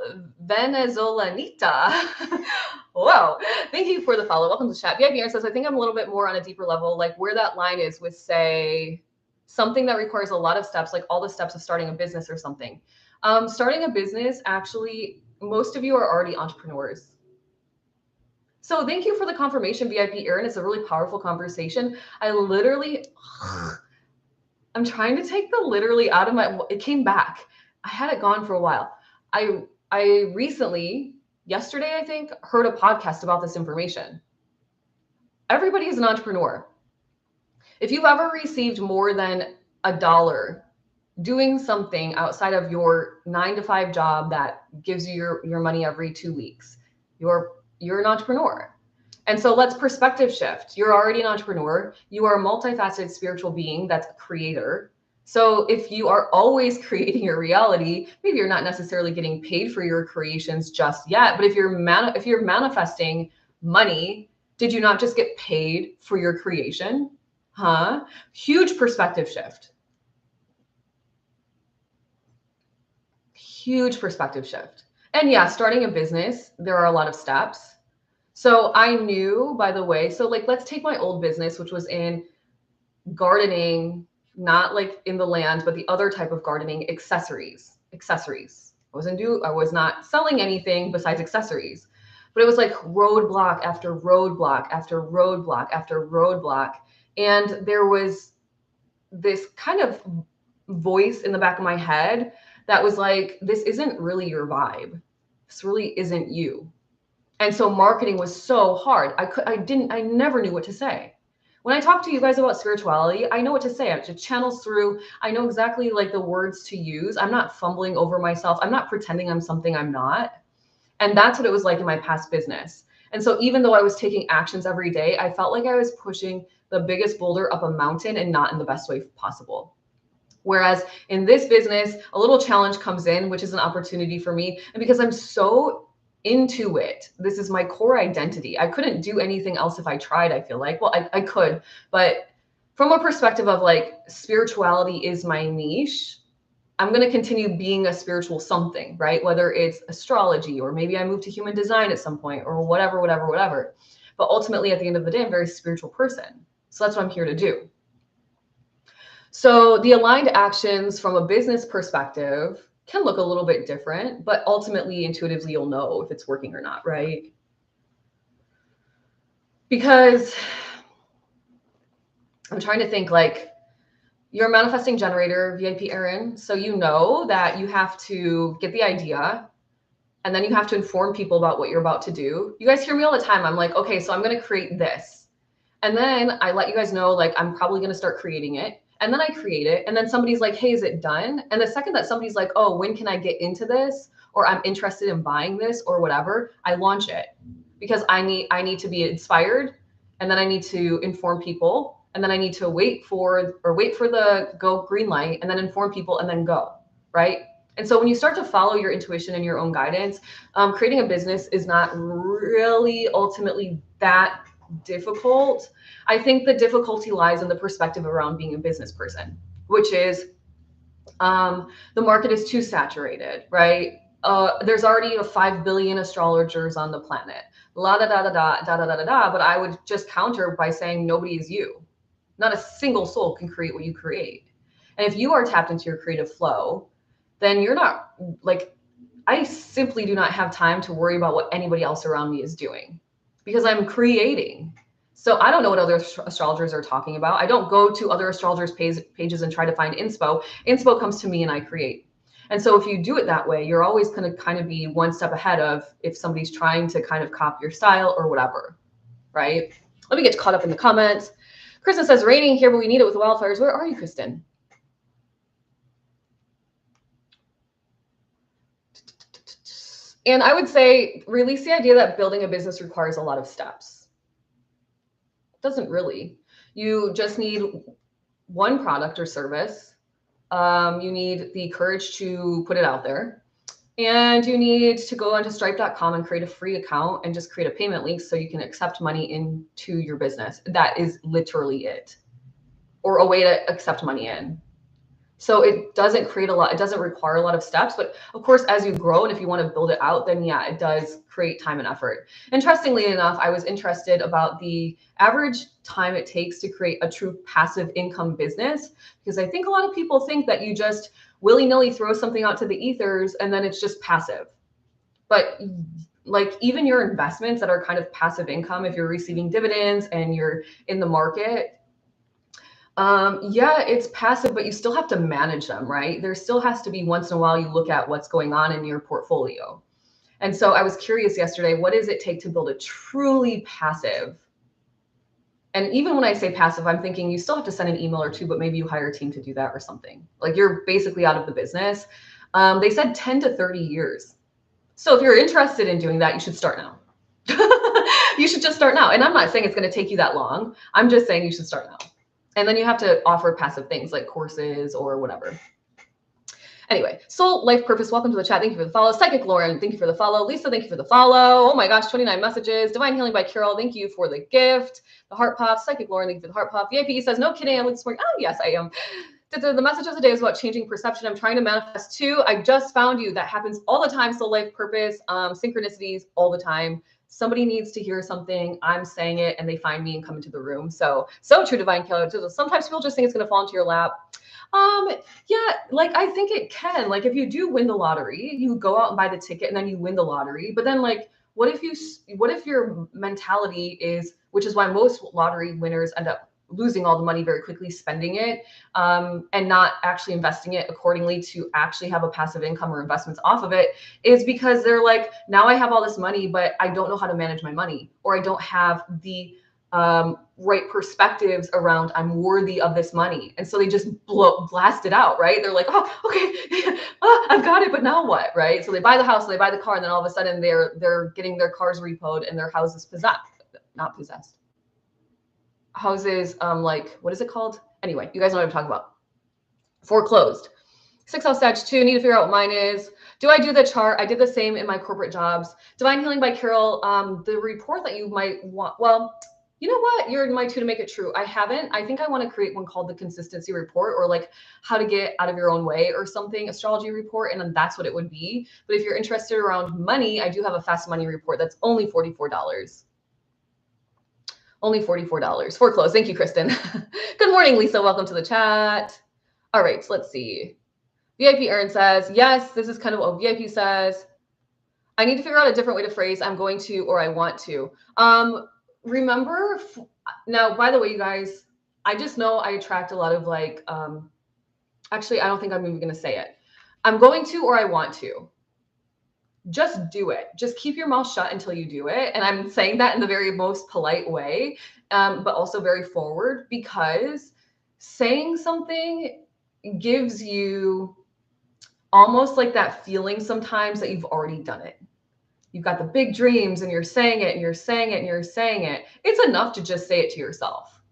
Whoa. Thank you for the follow. Welcome to the chat. VIP says, I think I'm a little bit more on a deeper level, like where that line is with, say, something that requires a lot of steps, like all the steps of starting a business or something. Starting a business, actually, most of you are already entrepreneurs. So thank you for the confirmation, VIP Erin. It's a really powerful conversation. I'm trying to take the literally out of my, it came back. I had it gone for a while. I recently, yesterday, I think, heard a podcast about this information. Everybody is an entrepreneur. If you've ever received more than $1 doing something outside of your 9-to-5 job that gives you your money every 2 weeks, you're an entrepreneur. And so let's perspective shift. You're already an entrepreneur. You are a multifaceted spiritual being that's a creator. So if you are always creating your reality, maybe you're not necessarily getting paid for your creations just yet, but if you're manifesting money, did you not just get paid for your creation? Huh? Huge perspective shift. Huge perspective shift. And yeah, starting a business, there are a lot of steps. So I knew, by the way, so like, let's take my old business, which was in gardening, not like in the land, but the other type of gardening, accessories. I was not selling anything besides accessories, but it was like roadblock after roadblock after roadblock after roadblock. And there was this kind of voice in the back of my head that was like, this isn't really your vibe. This really isn't you. And so marketing was so hard. I never knew what to say. When I talk to you guys about spirituality, I know what to say. It channels through. I know exactly like the words to use. I'm not fumbling over myself. I'm not pretending I'm something I'm not. And that's what it was like in my past business. And so even though I was taking actions every day, I felt like I was pushing the biggest boulder up a mountain and not in the best way possible. Whereas in this business, a little challenge comes in, which is an opportunity for me. And because I'm so into it, this is my core identity. I couldn't do anything else if I tried, I feel like. Well, I could, but from a perspective of like spirituality is my niche, I'm going to continue being a spiritual something, right? Whether it's astrology or maybe I move to human design at some point or whatever. But ultimately, at the end of the day, I'm a very spiritual person. So that's what I'm here to do. So the aligned actions from a business perspective can look a little bit different, but ultimately, intuitively, you'll know if it's working or not, right? Because I'm trying to think, like, you're a manifesting generator, VIP Erin. So you know that you have to get the idea and then you have to inform people about what you're about to do. You guys hear me all the time. I'm like, okay, so I'm going to create this. And then I let you guys know, like, I'm probably going to start creating it. And then I create it. And then somebody's like, hey, is it done? And the second that somebody's like, oh, when can I get into this? Or I'm interested in buying this or whatever, I launch it because I need to be inspired. And then I need to inform people. and then I need to wait for the go green light, and then inform people, and then go, right? And so when you start to follow your intuition and your own guidance, creating a business is not really ultimately that difficult. I think the difficulty lies in the perspective around being a business person, which is the market is too saturated, right? There's already 5 billion astrologers on the planet. La da da da da da da da da da. But I would just counter by saying nobody is you. Not a single soul can create what you create. And if you are tapped into your creative flow, then you're not like, I simply do not have time to worry about what anybody else around me is doing because I'm creating. So I don't know what other astrologers are talking about. I don't go to other astrologers' pages and try to find inspo. Inspo comes to me and I create. And so if you do it that way, you're always going to kind of be one step ahead of if somebody's trying to kind of copy your style or whatever, right? Let me get caught up in the comments. Kristen says, raining here, but we need it with the wildfires. Where are you, Kristen? And I would say release the idea that building a business requires a lot of steps. It doesn't really. You just need one product or service. You need the courage to put it out there. And you need to go onto stripe.com and create a free account and just create a payment link so you can accept money into your business. That is literally it. Or a way to accept money in. So it doesn't create a lot, it doesn't require a lot of steps, but of course, as you grow and if you want to build it out, then yeah, it does create time and effort. Interestingly enough, I was interested about the average time it takes to create a true passive income business, because I think a lot of people think that you just willy-nilly throw something out to the ethers and then it's just passive. But like even your investments that are kind of passive income, if you're receiving dividends and you're in the market, yeah, it's passive, but you still have to manage them, right? There still has to be once in a while you look at what's going on in your portfolio. And so I was curious yesterday, what does it take to build a truly passive? And even when I say passive, I'm thinking you still have to send an email or two, but maybe you hire a team to do that or something. Like you're basically out of the business. They said 10 to 30 years. So if you're interested in doing that, you should start now. You should just start now. And I'm not saying it's going to take you that long. I'm just saying you should start now. And then you have to offer passive things like courses or whatever. Anyway, Soul Life Purpose, welcome to the chat. Thank you for the follow. Psychic Lauren, thank you for the follow. Lisa, thank you for the follow. Oh my gosh, 29 messages. Divine Healing by Carol, thank you for the gift. The heart pop. Psychic Lauren, thank you for the heart pop. VIP says, no kidding, I'm looking smart. Oh yes, I am. The message of the day is about changing perception. I'm trying to manifest too. I just found you. That happens all the time. Soul Life Purpose, synchronicities all the time. Somebody needs to hear something. I'm saying it and they find me and come into the room. So true, Divine Killer. Sometimes people just think it's going to fall into your lap. Yeah, like I think it can. Like if you do win the lottery, you go out and buy the ticket and then you win the lottery. But then like, what if your mentality is, which is why most lottery winners end up losing all the money very quickly, spending it, and not actually investing it accordingly to actually have a passive income or investments off of it, is because they're like, now I have all this money, but I don't know how to manage my money, or I don't have the right perspectives around I'm worthy of this money. And so they just blast it out, right? They're like, oh, okay, oh, I've got it, but now what, right? So they buy the house, they buy the car, and then all of a sudden they're getting their cars repoed and their houses not possessed. Houses, like, what is it called? Anyway, you guys know what I'm talking about. Foreclosed. 6 house Sag 2, need to figure out what mine is. Do I do the chart? I did the same in my corporate jobs. Divine Healing by Carol, the report that you might want, well, you know what? You're my two to make it true. I haven't. I think I want to create one called the consistency report, or like how to get out of your own way or something, astrology report. And then that's what it would be. But if you're interested around money, I do have a fast money report. That's only $44. Only $44. Foreclosed. Thank you, Kristen. Good morning, Lisa. Welcome to the chat. All right, so let's see. VIP Aaron says, yes, this is kind of what VIP says. I need to figure out a different way to phrase I'm going to or I want to. Remember, now, by the way, you guys, I just know I attract a lot of like, actually, I don't think I'm even going to say it. I'm going to or I want to. Just do it. Just keep your mouth shut until you do it. And I'm saying that in the very most polite way, but also very forward, because saying something gives you almost like that feeling sometimes that you've already done it. You've got the big dreams and you're saying it and you're saying it and you're saying it. It's enough to just say it to yourself.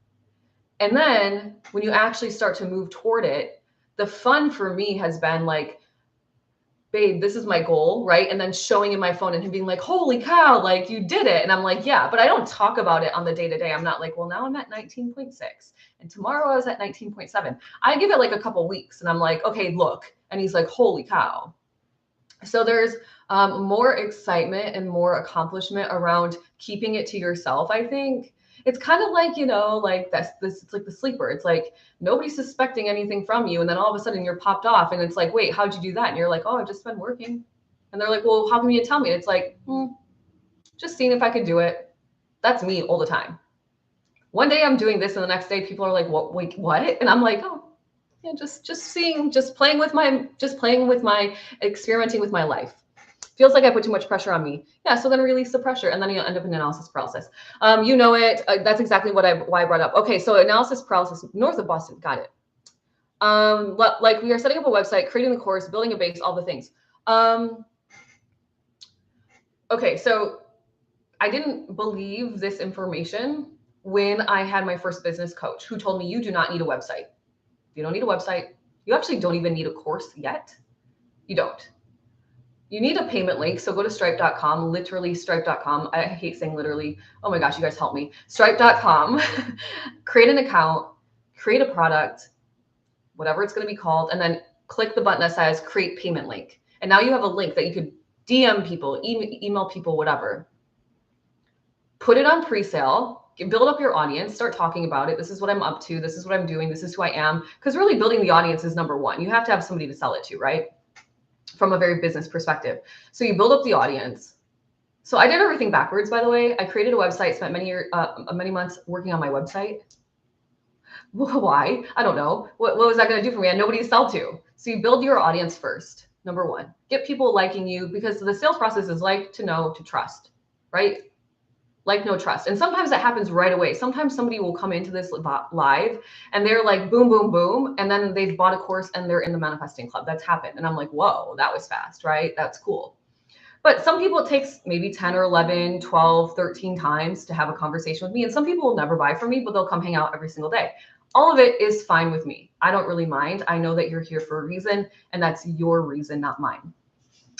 And then when you actually start to move toward it, the fun for me has been like, babe, this is my goal, right? And then showing in my phone and him being like, holy cow, like you did it. And I'm like, yeah, but I don't talk about it on the day to day. I'm not like, well, now I'm at 19.6 and tomorrow I was at 19.7. I give it like a couple weeks and I'm like, okay, look. And he's like, holy cow. So there's more excitement and more accomplishment around keeping it to yourself, I think. It's kind of like, like it's like the sleeper. It's like nobody's suspecting anything from you. And then all of a sudden you're popped off and it's like, wait, how'd you do that? And you're like, oh, I've just been working. And they're like, well, how come you didn't tell me? And it's like, just seeing if I could do it. That's me all the time. One day I'm doing this and the next day people are like, what, wait, what? And I'm like, oh, yeah, just seeing, just playing with my, experimenting with my life. Feels like I put too much pressure on me. Yeah, so then release the pressure and then you'll end up in analysis paralysis. You know it. That's exactly why I brought up. Okay, so analysis paralysis, north of Boston, got it. Like we are setting up a website, creating the course, building a base, all the things. Okay, so I didn't believe this information when I had my first business coach who told me you do not need a website. You don't need a website. You actually don't even need a course yet. You don't. You need a payment link. So go to stripe.com, literally stripe.com. I hate saying literally. Oh my gosh, you guys help me. Stripe.com, create an account, create a product, whatever it's going to be called, and then click the button that says create payment link. And now you have a link that you could DM people, email people, whatever. Put it on pre-sale. Build up your audience, start talking about it. This is what I'm up to. This is what I'm doing. This is who I am. Because really building the audience is number one. You have to have somebody to sell it to, right? From a very business perspective. So you build up the audience. So I did everything backwards, by the way. I created a website, spent many months working on my website. Why? I don't know. What was that going to do for me? I had nobody to sell to. So you build your audience first. Number one, get people liking you, because the sales process is like to know to trust, right? Like no trust. And sometimes that happens right away. Sometimes somebody will come into this live and they're like, boom, boom, boom. And then they've bought a course and they're in the manifesting club. That's happened. And I'm like, whoa, that was fast, right? That's cool. But some people, it takes maybe 10 or 11, 12, 13 times to have a conversation with me. And some people will never buy from me, but they'll come hang out every single day. All of it is fine with me. I don't really mind. I know that you're here for a reason, and that's your reason, not mine.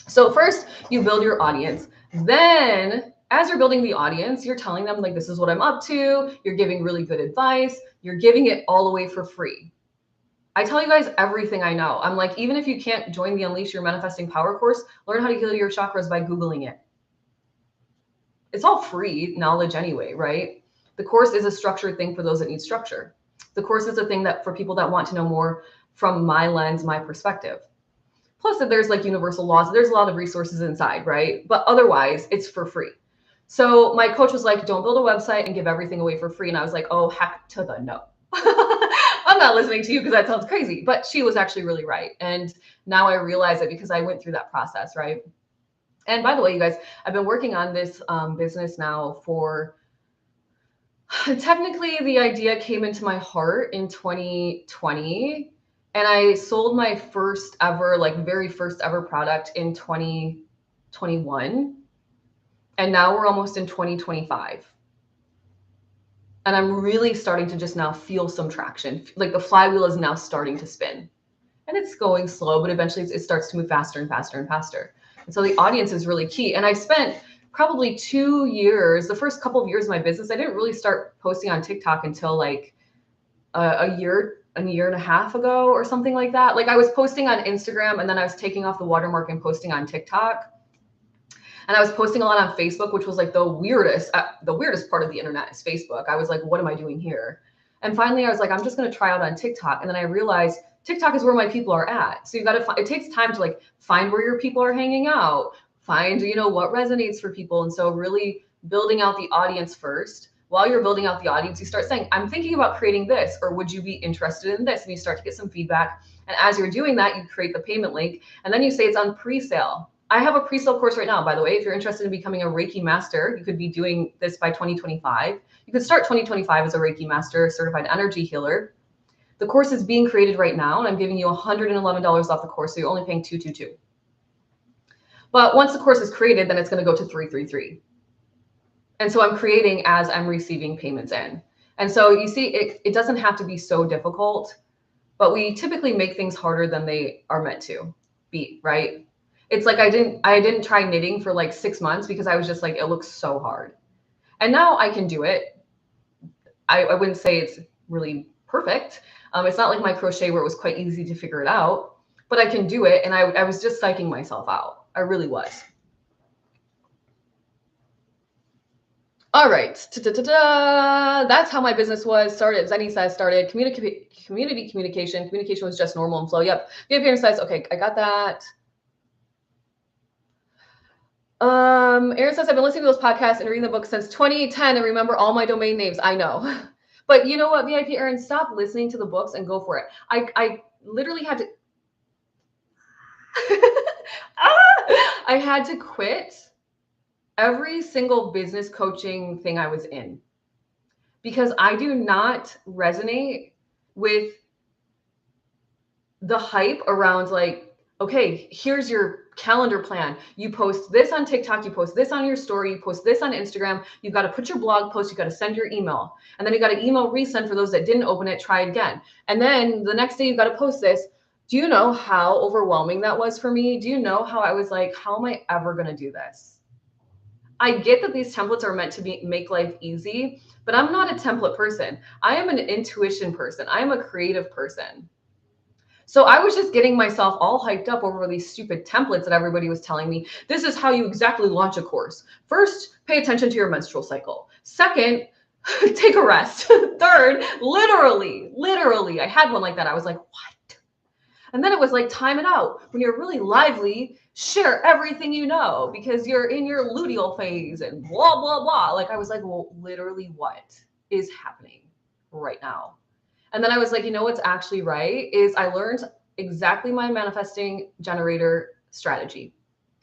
So first you build your audience. Then as you're building the audience, you're telling them like, this is what I'm up to. You're giving really good advice. You're giving it all away for free. I tell you guys everything I know. I'm like, even if you can't join the Unleash Your Manifesting Power course, learn how to heal your chakras by Googling it. It's all free knowledge anyway, right? The course is a structured thing for those that need structure. The course is a thing that for people that want to know more from my lens, my perspective. Plus there's like universal laws. There's a lot of resources inside, right? But otherwise it's for free. So my coach was like, don't build a website and give everything away for free. And I was like, oh, heck to the no. I'm not listening to you because that sounds crazy. But she was actually really right. And now I realize it because I went through that process, right? And by the way, you guys, I've been working on this business now for, technically the idea came into my heart in 2020. And I sold my first ever, like very first ever product in 2021. And now we're almost in 2025. And I'm really starting to just now feel some traction. Like the flywheel is now starting to spin. And it's going slow, but eventually it starts to move faster and faster and faster. And so the audience is really key. And I spent probably 2 years, the first couple of years of my business, I didn't really start posting on TikTok until like a year and a half ago or something like that. Like I was posting on Instagram and then I was taking off the watermark and posting on TikTok. And I was posting a lot on Facebook, which was like the weirdest part of the internet is Facebook. I was like, what am I doing here? And finally I was like, I'm just going to try out on TikTok. And then I realized TikTok is where my people are at. So you got to, it takes time to like find where your people are hanging out, find, what resonates for people. And so really building out the audience first. While you're building out the audience, you start saying, I'm thinking about creating this, or would you be interested in this? And you start to get some feedback. And as you're doing that, you create the payment link and then you say it's on pre-sale. I have a pre-sale course right now, by the way. If you're interested in becoming a Reiki master, you could be doing this by 2025. You could start 2025 as a Reiki master, certified energy healer. The course is being created right now, and I'm giving you $111 off the course, so you're only paying $222. But once the course is created, then it's going to go to $333. And so I'm creating as I'm receiving payments in. And so you see, it doesn't have to be so difficult, but we typically make things harder than they are meant to be, right? It's like I didn't try knitting for like 6 months because I was just like, it looks so hard. And now I can do it. I wouldn't say it's really perfect. It's not like my crochet where it was quite easy to figure it out, but I can do it. And I was just psyching myself out. I really was. All right. That's how my business was started. Zenny says started community communication. Communication was just normal and flow. Yep. The appearance says, okay, I got that. Aaron says, I've been listening to those podcasts and reading the book since 2010 and remember all my domain names. I know. But you know what, VIP Aaron, stop listening to the books and go for it. I literally had to I had to quit every single business coaching thing I was in because I do not resonate with the hype around like, okay, here's your calendar plan. You post this on TikTok, you post this on your story, you post this on Instagram. You've got to put your blog post, you got to send your email. And then you got to email resend for those that didn't open it, try again. And then the next day you've got to post this. Do you know how overwhelming that was for me? Do you know how I was like, how am I ever going to do this? I get that these templates are meant to make life easy, but I'm not a template person. I am an intuition person. I am a creative person. So I was just getting myself all hyped up over these stupid templates that everybody was telling me. This is how you exactly launch a course. First, pay attention to your menstrual cycle. Second, take a rest. Third, literally, I had one like that. I was like, what? And then it was like, time it out. When you're really lively, share everything you know because you're in your luteal phase and blah, blah, blah. Like I was like, well, literally what is happening right now? And then I was like, you know what's actually right is I learned exactly my manifesting generator strategy.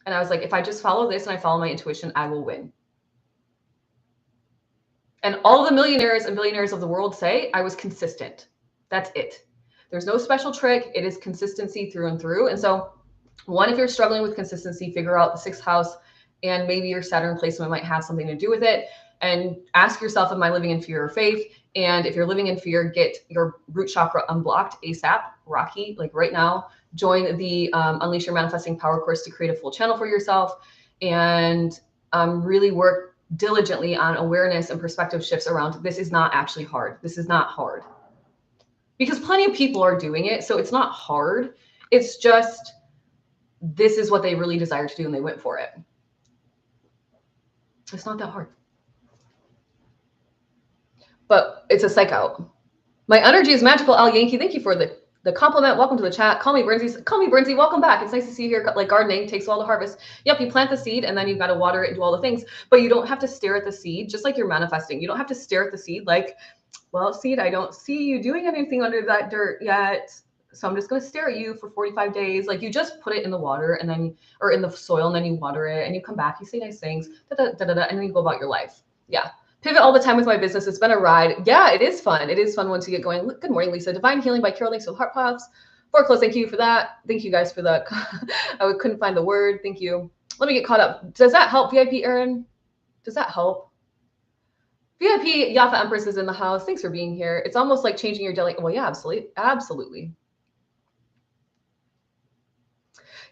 And I was like, if I just follow this and I follow my intuition, I will win. And all the millionaires and billionaires of the world say I was consistent. That's it. There's no special trick. It is consistency through and through. And so one, if you're struggling with consistency, figure out the sixth house and maybe your Saturn placement might have something to do with it. And ask yourself, am I living in fear or faith? And if you're living in fear, get your root chakra unblocked ASAP, Rocky, like right now. Join the Unleash Your Manifesting Power course to create a full channel for yourself and really work diligently on awareness and perspective shifts around this is not actually hard. This is not hard. Because plenty of people are doing it. So it's not hard. It's just this is what they really desire to do and they went for it. It's not that hard. But it's a psych out. My energy is magical, Al Yankee. Thank you for the compliment. Welcome to the chat. Call me Brinzy. Call me Brinzy. Welcome back. It's nice to see you here. Like gardening takes a while to harvest. Yep, you plant the seed and then you've got to water it and do all the things. But you don't have to stare at the seed, just like you're manifesting. You don't have to stare at the seed like, well, seed, I don't see you doing anything under that dirt yet. So I'm just going to stare at you for 45 days. Like you just put it in the water and then, or in the soil and then you water it and you come back, you say nice things, and then you go about your life. Yeah. Pivot all the time with my business. It's been a ride. Yeah, it is fun. It is fun once you get going. Good morning, Lisa. Divine Healing by Carol. Thanks for the heart puffs. Foreclose. Thank you for that. Thank you guys for the, I couldn't find the word. Thank you. Let me get caught up. Does that help, VIP Aaron? Does that help? VIP Yafa Empress is in the house. Thanks for being here. It's almost like changing your daily. Well, yeah, absolutely. Absolutely.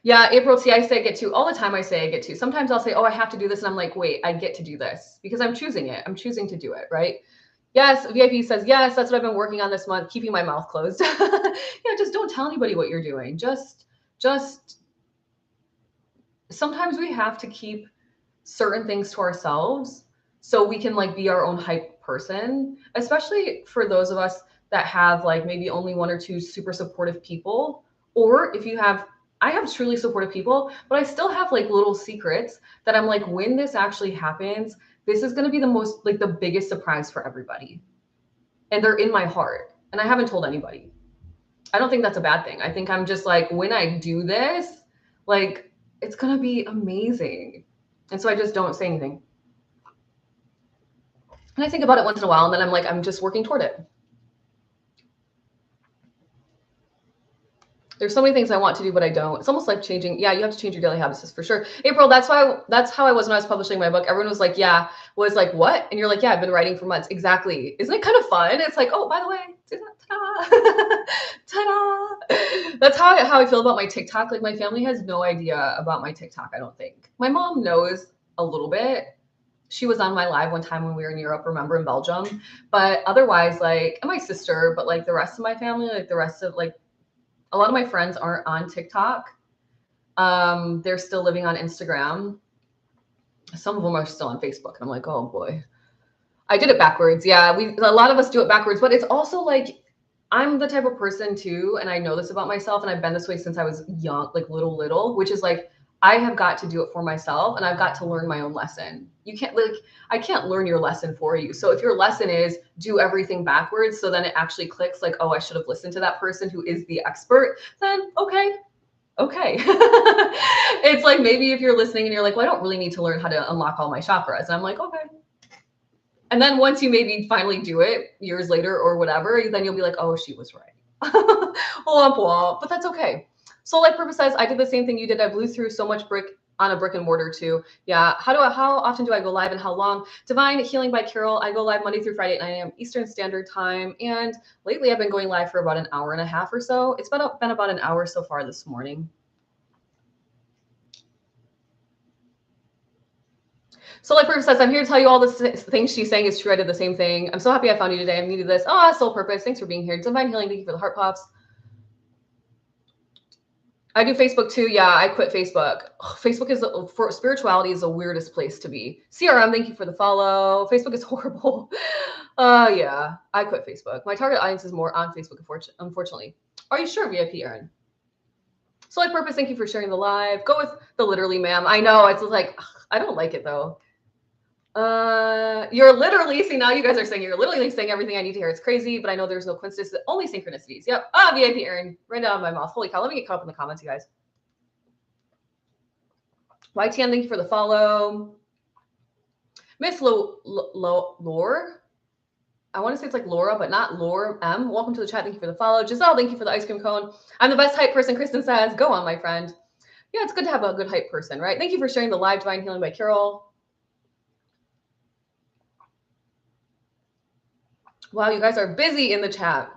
Yeah, April, see, I say I get to all the time. I say I get to. Sometimes I'll say, oh, I have to do this. And I'm like, wait, I get to do this because I'm choosing it. I'm choosing to do it, right? Yes, VIP says, yes, that's what I've been working on this month, keeping my mouth closed. Yeah, just don't tell anybody what you're doing. Just sometimes we have to keep certain things to ourselves so we can like be our own hype person, especially for those of us that have like maybe only one or two super supportive people. Or if you have, I have truly supportive people, but I still have like little secrets that I'm like, when this actually happens, this is going to be the most, like the biggest surprise for everybody. And they're in my heart and I haven't told anybody. I don't think that's a bad thing. I think I'm just like, when I do this, like, it's going to be amazing. And so I just don't say anything. And I think about it once in a while and then I'm like, I'm just working toward it. There's so many things I want to do, but I don't. It's almost like changing. Yeah, you have to change your daily habits for sure. April, that's how I was when I was publishing my book. Everyone was like, yeah, was like, what? And you're like, yeah, I've been writing for months. Exactly. Isn't it kind of fun? It's like, oh, by the way, ta-da. Ta-da. That's how I feel about my TikTok. Like my family has no idea about my TikTok, I don't think. My mom knows a little bit. She was on my live one time when we were in Europe, remember, in Belgium. But otherwise, like, and my sister, but like the rest of my family, like the rest of like, a lot of my friends aren't on TikTok. They're still living on Instagram. Some of them are still on Facebook. And I'm like, oh boy, I did it backwards. Yeah, a lot of us do it backwards, but it's also like, I'm the type of person too, and I know this about myself, and I've been this way since I was young, like little, which is like, I have got to do it for myself, and I've got to learn my own lesson. You can't, like, I can't learn your lesson for you. So if your lesson is do everything backwards, so then it actually clicks like, oh, I should have listened to that person who is the expert, then okay. It's like, maybe if you're listening and you're like, well, I don't really need to learn how to unlock all my chakras. And I'm like, okay. And then once you maybe finally do it years later or whatever, then you'll be like, oh, she was right. Womp womp. But that's okay. Soul Life Purpose says, I did the same thing you did. I blew through so much brick on a brick and mortar too. Yeah. How often do I go live and how long? Divine Healing by Carol. I go live Monday through Friday at 9 a.m. Eastern Standard Time. And lately I've been going live for about an hour and a half or so. It's been about an hour so far this morning. Soul Life Purpose says, I'm here to tell you all the things she's saying is true. I did the same thing. I'm so happy I found you today. I needed this. Ah, Soul Purpose. Thanks for being here. Divine Healing. Thank you for the heart pops. I do Facebook too. Yeah, I quit Facebook. Facebook is, for spirituality, is the weirdest place to be. CRM, thank you for the follow. Facebook is horrible. Yeah, I quit Facebook. My target audience is more on Facebook, unfortunately. Are you sure, VIP Erin? Soul Life Purpose, thank you for sharing the live. Go with the literally, ma'am. I know, it's like, I don't like it though. You're literally, see, now you guys are saying you're literally saying everything I need to hear. It's crazy, but I know there's no coincidences, only synchronicities. Yep. VIP Erin, right out of my mouth. Holy cow. Let me get caught up in the comments, you guys. YTN, thank you for the follow. Miss Lore. I want to say it's like Laura, but not Lore M. Welcome to the chat. Thank you for the follow. Giselle, thank you for the ice cream cone. I'm the best hype person, Kristen says. Go on, my friend. Yeah, it's good to have a good hype person, right? Thank you for sharing the live Divine Healing by Carol. Wow, you guys are busy in the chat.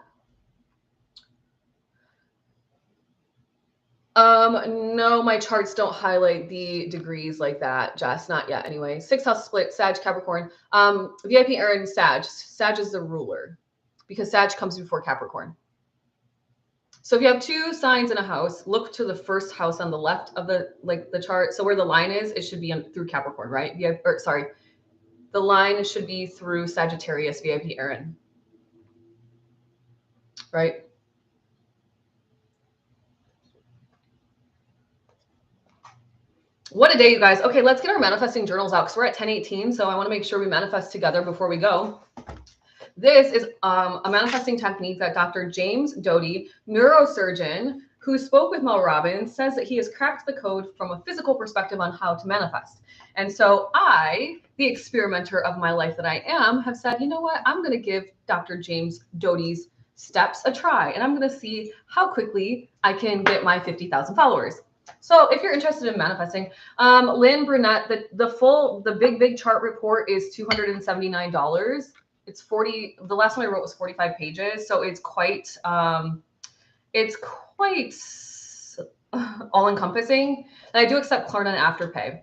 No, my charts don't highlight the degrees like that, Jess. Not yet, anyway. 6th house split, Sag, Capricorn. VIP Erin, Sag. Sag is the ruler because Sag comes before Capricorn. So if you have 2 signs in a house, look to the first house on the left of the chart. So where the line is, it should be through Capricorn, right? The line should be through Sagittarius, VIP Erin. Right? What a day, you guys. Okay, let's get our manifesting journals out because we're at 10:18. So I want to make sure we manifest together before we go. This is a manifesting technique that Dr. James Doty, neurosurgeon, who spoke with Mel Robbins, says that he has cracked the code from a physical perspective on how to manifest. And so I, the experimenter of my life that I am, have said, you know what? I'm going to give Dr. James Doty's steps a try, and I'm going to see how quickly I can get my 50,000 followers. So if you're interested in manifesting, Lynn Brunette, the big chart report is $279. It's 40. The last one I wrote was 45 pages. So it's quite all encompassing. And I do accept Klarna and Afterpay.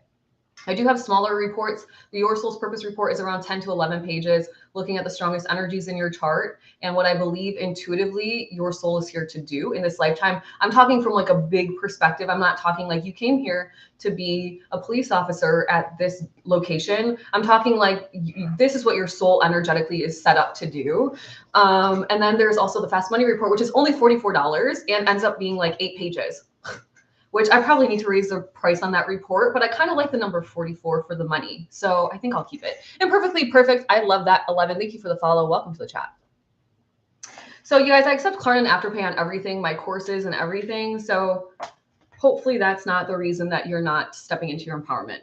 I do have smaller reports. The Your Soul's Purpose report is around 10 to 11 pages, looking at the strongest energies in your chart and what I believe intuitively your soul is here to do in this lifetime. I'm talking from like a big perspective. I'm not talking like you came here to be a police officer at this location. I'm talking like this is what your soul energetically is set up to do. And then there's also the Fast Money report, which is only $44 and ends up being like 8 pages. Which I probably need to raise the price on that report, but I kind of like the number 44 for the money. So I think I'll keep it. Imperfectly Perfect. I love that. 11. Thank you for the follow. Welcome to the chat. So you guys, I accept Klarna and Afterpay on everything, my courses and everything. So hopefully that's not the reason that you're not stepping into your empowerment.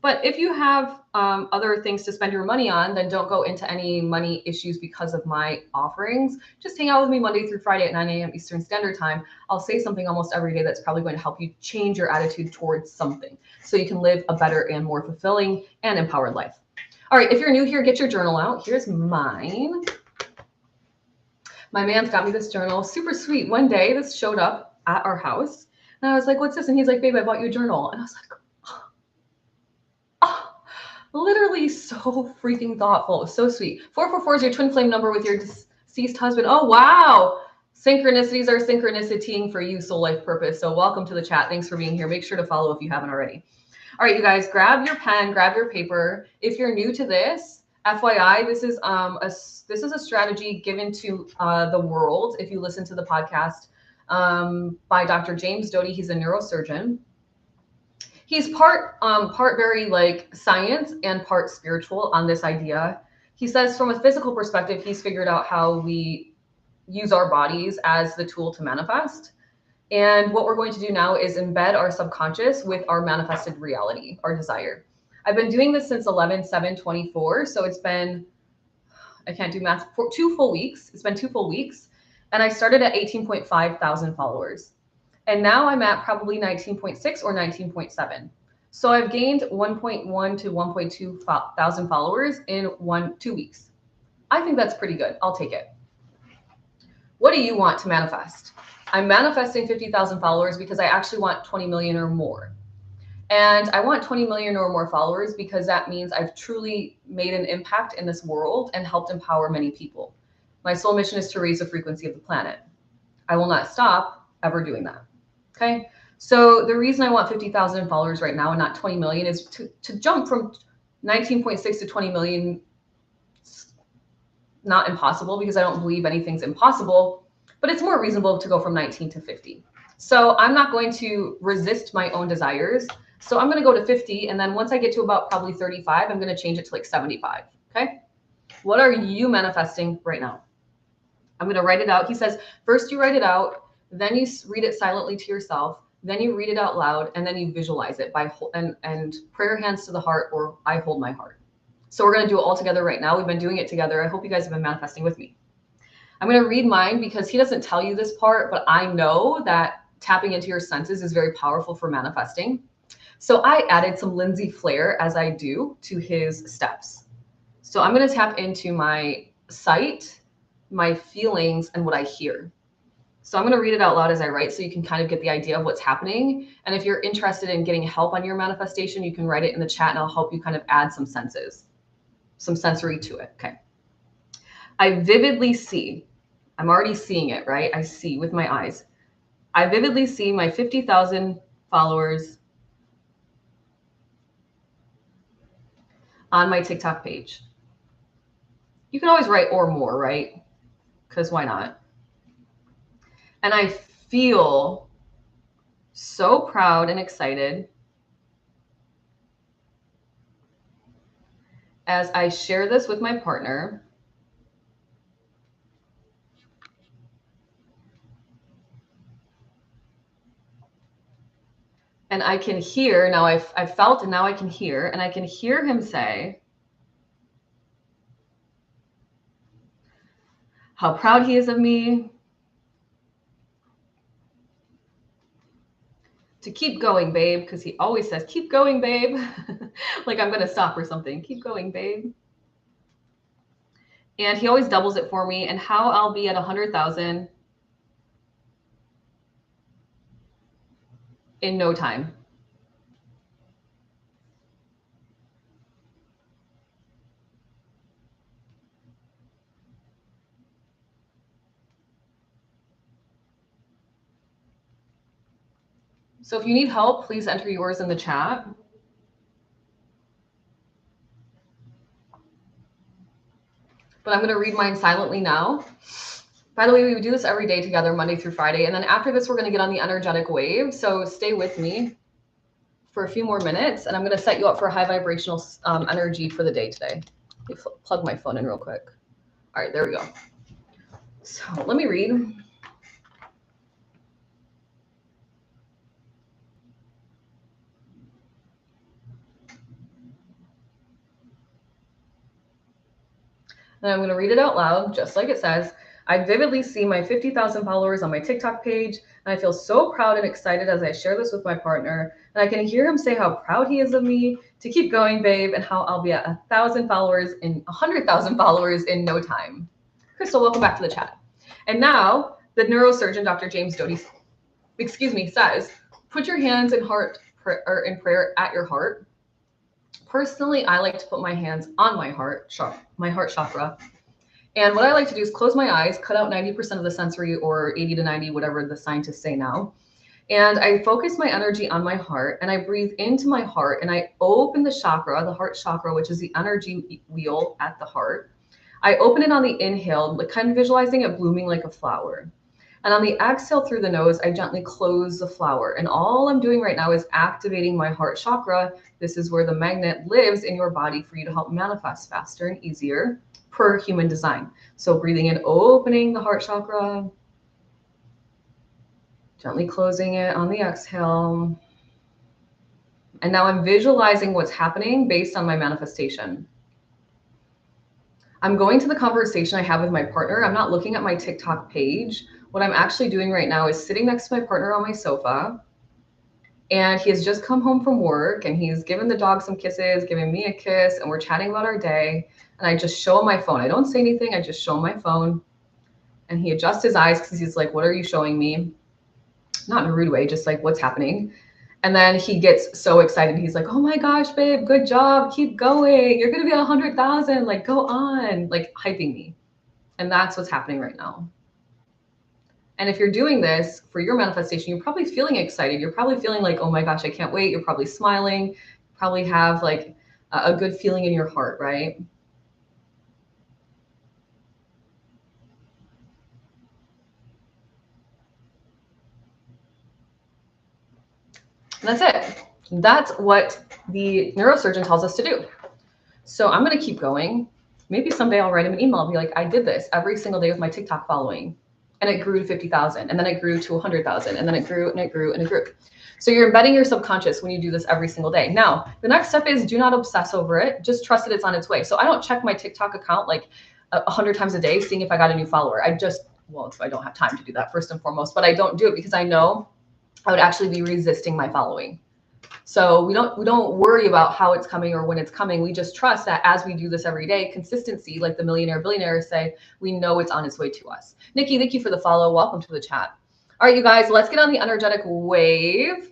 But if you have other things to spend your money on, then don't go into any money issues because of my offerings. Just hang out with me Monday through Friday at 9 a.m. Eastern Standard Time. I'll say something almost every day that's probably going to help you change your attitude towards something so you can live a better and more fulfilling and empowered life. All right, if you're new here, get your journal out. Here's mine. My man's got me this journal. Super sweet. One day this showed up at our house and I was like, what's this? And he's like, babe, I bought you a journal. And I was like, literally so freaking thoughtful. So sweet. 444 is your twin flame number with your deceased husband. Oh, wow. Synchronicities are synchronicitying for you, soul life purpose. So welcome to the chat. Thanks for being here. Make sure to follow if you haven't already. All right, you guys, grab your pen, grab your paper. If you're new to this, FYI, this is a strategy given to the world. If you listen to the podcast by Dr. James Doty, he's a neurosurgeon. He's part very like science and part spiritual on this idea. He says from a physical perspective, he's figured out how we use our bodies as the tool to manifest. And what we're going to do now is embed our subconscious with our manifested reality, our desire. I've been doing this since 11/7/24. So it's been, I can't do math, for 2 full weeks. It's been 2 full weeks. And I started at 18.5 thousand followers. And now I'm at probably 19.6 or 19.7. So I've gained 1.1 to 1.2 thousand followers in 2 weeks. I think that's pretty good. I'll take it. What do you want to manifest? I'm manifesting 50,000 followers because I actually want 20 million or more. And I want 20 million or more followers because that means I've truly made an impact in this world and helped empower many people. My soul mission is to raise the frequency of the planet. I will not stop ever doing that. Okay. So the reason I want 50,000 followers right now and not 20 million is to jump from 19.6 to 20 million. Not impossible because I don't believe anything's impossible, but it's more reasonable to go from 19 to 50. So I'm not going to resist my own desires. So I'm going to go to 50. And then once I get to about probably 35, I'm going to change it to like 75. Okay. What are you manifesting right now? I'm going to write it out. He says, first you write it out. Then you read it silently to yourself. Then you read it out loud, and then you visualize it by and prayer hands to the heart, or I hold my heart. So we're going to do it all together right now. We've been doing it together. I hope you guys have been manifesting with me. I'm going to read mine because he doesn't tell you this part, but I know that tapping into your senses is very powerful for manifesting. So I added some Lindsay flair as I do to his steps. So I'm going to tap into my sight, my feelings, and what I hear. So I'm going to read it out loud as I write so you can kind of get the idea of what's happening. And if you're interested in getting help on your manifestation, you can write it in the chat and I'll help you kind of add some senses, some sensory to it. Okay. I vividly see, I'm already seeing it, right? I see with my eyes. I vividly see my 50,000 followers on my TikTok page. You can always write or more, right? Because why not? And I feel so proud and excited as I share this with my partner. And I can hear, now I've felt and now I can hear, and I can hear him say how proud he is of me, to keep going, babe, because he always says, keep going, babe. Like I'm going to stop or something. Keep going, babe. And he always doubles it for me, and how I'll be at 100,000 in no time. So if you need help, please enter yours in the chat. But I'm going to read mine silently now. By the way, we do this every day together, Monday through Friday. And then after this, we're going to get on the energetic wave. So stay with me for a few more minutes. And I'm going to set you up for a high vibrational energy for the day today. Let me plug my phone in real quick. All right, there we go. So let me read. And I'm going to read it out loud, just like it says. I vividly see my 50,000 followers on my TikTok page, and I feel so proud and excited as I share this with my partner. And I can hear him say how proud he is of me, to keep going, babe, and how I'll be at 1,000 followers in 100,000 followers in no time. Crystal, welcome back to the chat. And now the neurosurgeon, Dr. James Doty, says, put your hands in prayer at your heart. Personally, I like to put my hands on my heart chakra. And what I like to do is close my eyes, cut out 90% of the sensory, or 80 to 90, whatever the scientists say now. And I focus my energy on my heart, and I breathe into my heart, and I open the chakra, the heart chakra, which is the energy wheel at the heart. I open it on the inhale, like kind of visualizing it blooming like a flower. And on the exhale through the nose, I gently close the flower. And all I'm doing right now is activating my heart chakra. This is where the magnet lives in your body for you to help manifest faster and easier per human design. So breathing in, opening the heart chakra, gently closing it on the exhale. And now I'm visualizing what's happening based on my manifestation. I'm going to the conversation I have with my partner. I'm not looking at my TikTok page. What I'm actually doing right now is sitting next to my partner on my sofa, and he has just come home from work, and he's given the dog some kisses, giving me a kiss, and we're chatting about our day. And I just show him my phone. I don't say anything. I just show him my phone, and he adjusts his eyes because he's like, what are you showing me? Not in a rude way, just like, what's happening? And then he gets so excited. He's like, oh my gosh, babe, good job. Keep going. You're going to be 100,000. Like, go on, like hyping me. And that's what's happening right now. And if you're doing this for your manifestation, you're probably feeling excited. You're probably feeling like, oh my gosh, I can't wait. You're probably smiling. You probably have like a good feeling in your heart, right? And that's it. That's what the neurosurgeon tells us to do. So I'm going to keep going. Maybe someday I'll write him an email. I'll be like, I did this every single day with my TikTok following, and it grew to 50,000, and then it grew to 100,000, and then it grew and it grew and it grew. So you're embedding your subconscious when you do this every single day. Now, the next step is do not obsess over it. Just trust that it's on its way. So I don't check my TikTok account like 100 times a day, seeing if I got a new follower. Well, I don't have time to do that first and foremost, but I don't do it because I know I would actually be resisting my following. So we don't worry about how it's coming or when it's coming. We just trust that as we do this every day, consistency, like the millionaire billionaires say, we know it's on its way to us. Nikki, thank you for the follow. Welcome to the chat. All right, you guys, let's get on the energetic wave.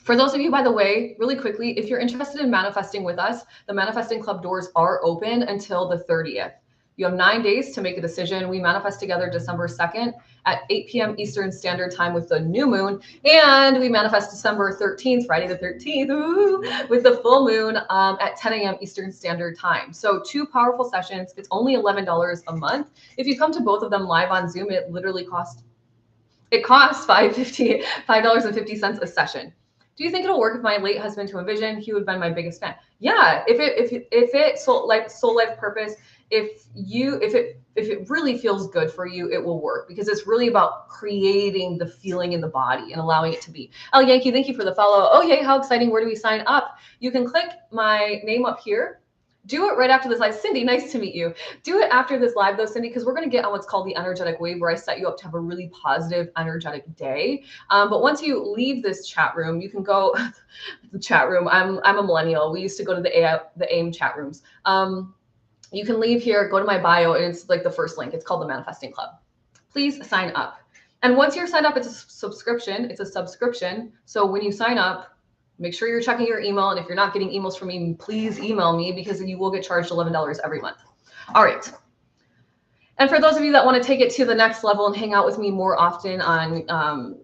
For those of you, by the way, really quickly, if you're interested in manifesting with us, the Manifesting Club doors are open until the 30th. You have 9 days to make a decision. We manifest together December 2nd at 8 p.m. Eastern Standard Time with the new moon. And we manifest December 13th, Friday the 13th, with the full moon at 10 a.m. Eastern Standard Time. So 2 powerful sessions. It's only $11 a month. If you come to both of them live on Zoom, it literally costs $5.50 a session. Do you think it'll work with my late husband to envision? He would have been my biggest fan. Yeah, if it soul life purpose, if it really feels good for you, it will work, because it's really about creating the feeling in the body and allowing it to be. Oh, Yankee, thank you for the follow. Oh, yay, how exciting. Where do we sign up? You can click my name up here. Do it right after this live. Cindy, nice to meet you. Do it after this live though, Cindy, because we're going to get on what's called the energetic wave, where I set you up to have a really positive, energetic day. But once you leave this chat room, you can go the chat room. I'm a millennial. We used to go to the AIM chat rooms. You can leave here, go to my bio, and it's like the first link. It's called the Manifesting Club. Please sign up. And once you're signed up, it's a subscription. It's a subscription. So when you sign up, make sure you're checking your email. And if you're not getting emails from me, please email me, because you will get charged $11 every month. All right. And for those of you that want to take it to the next level and hang out with me more often on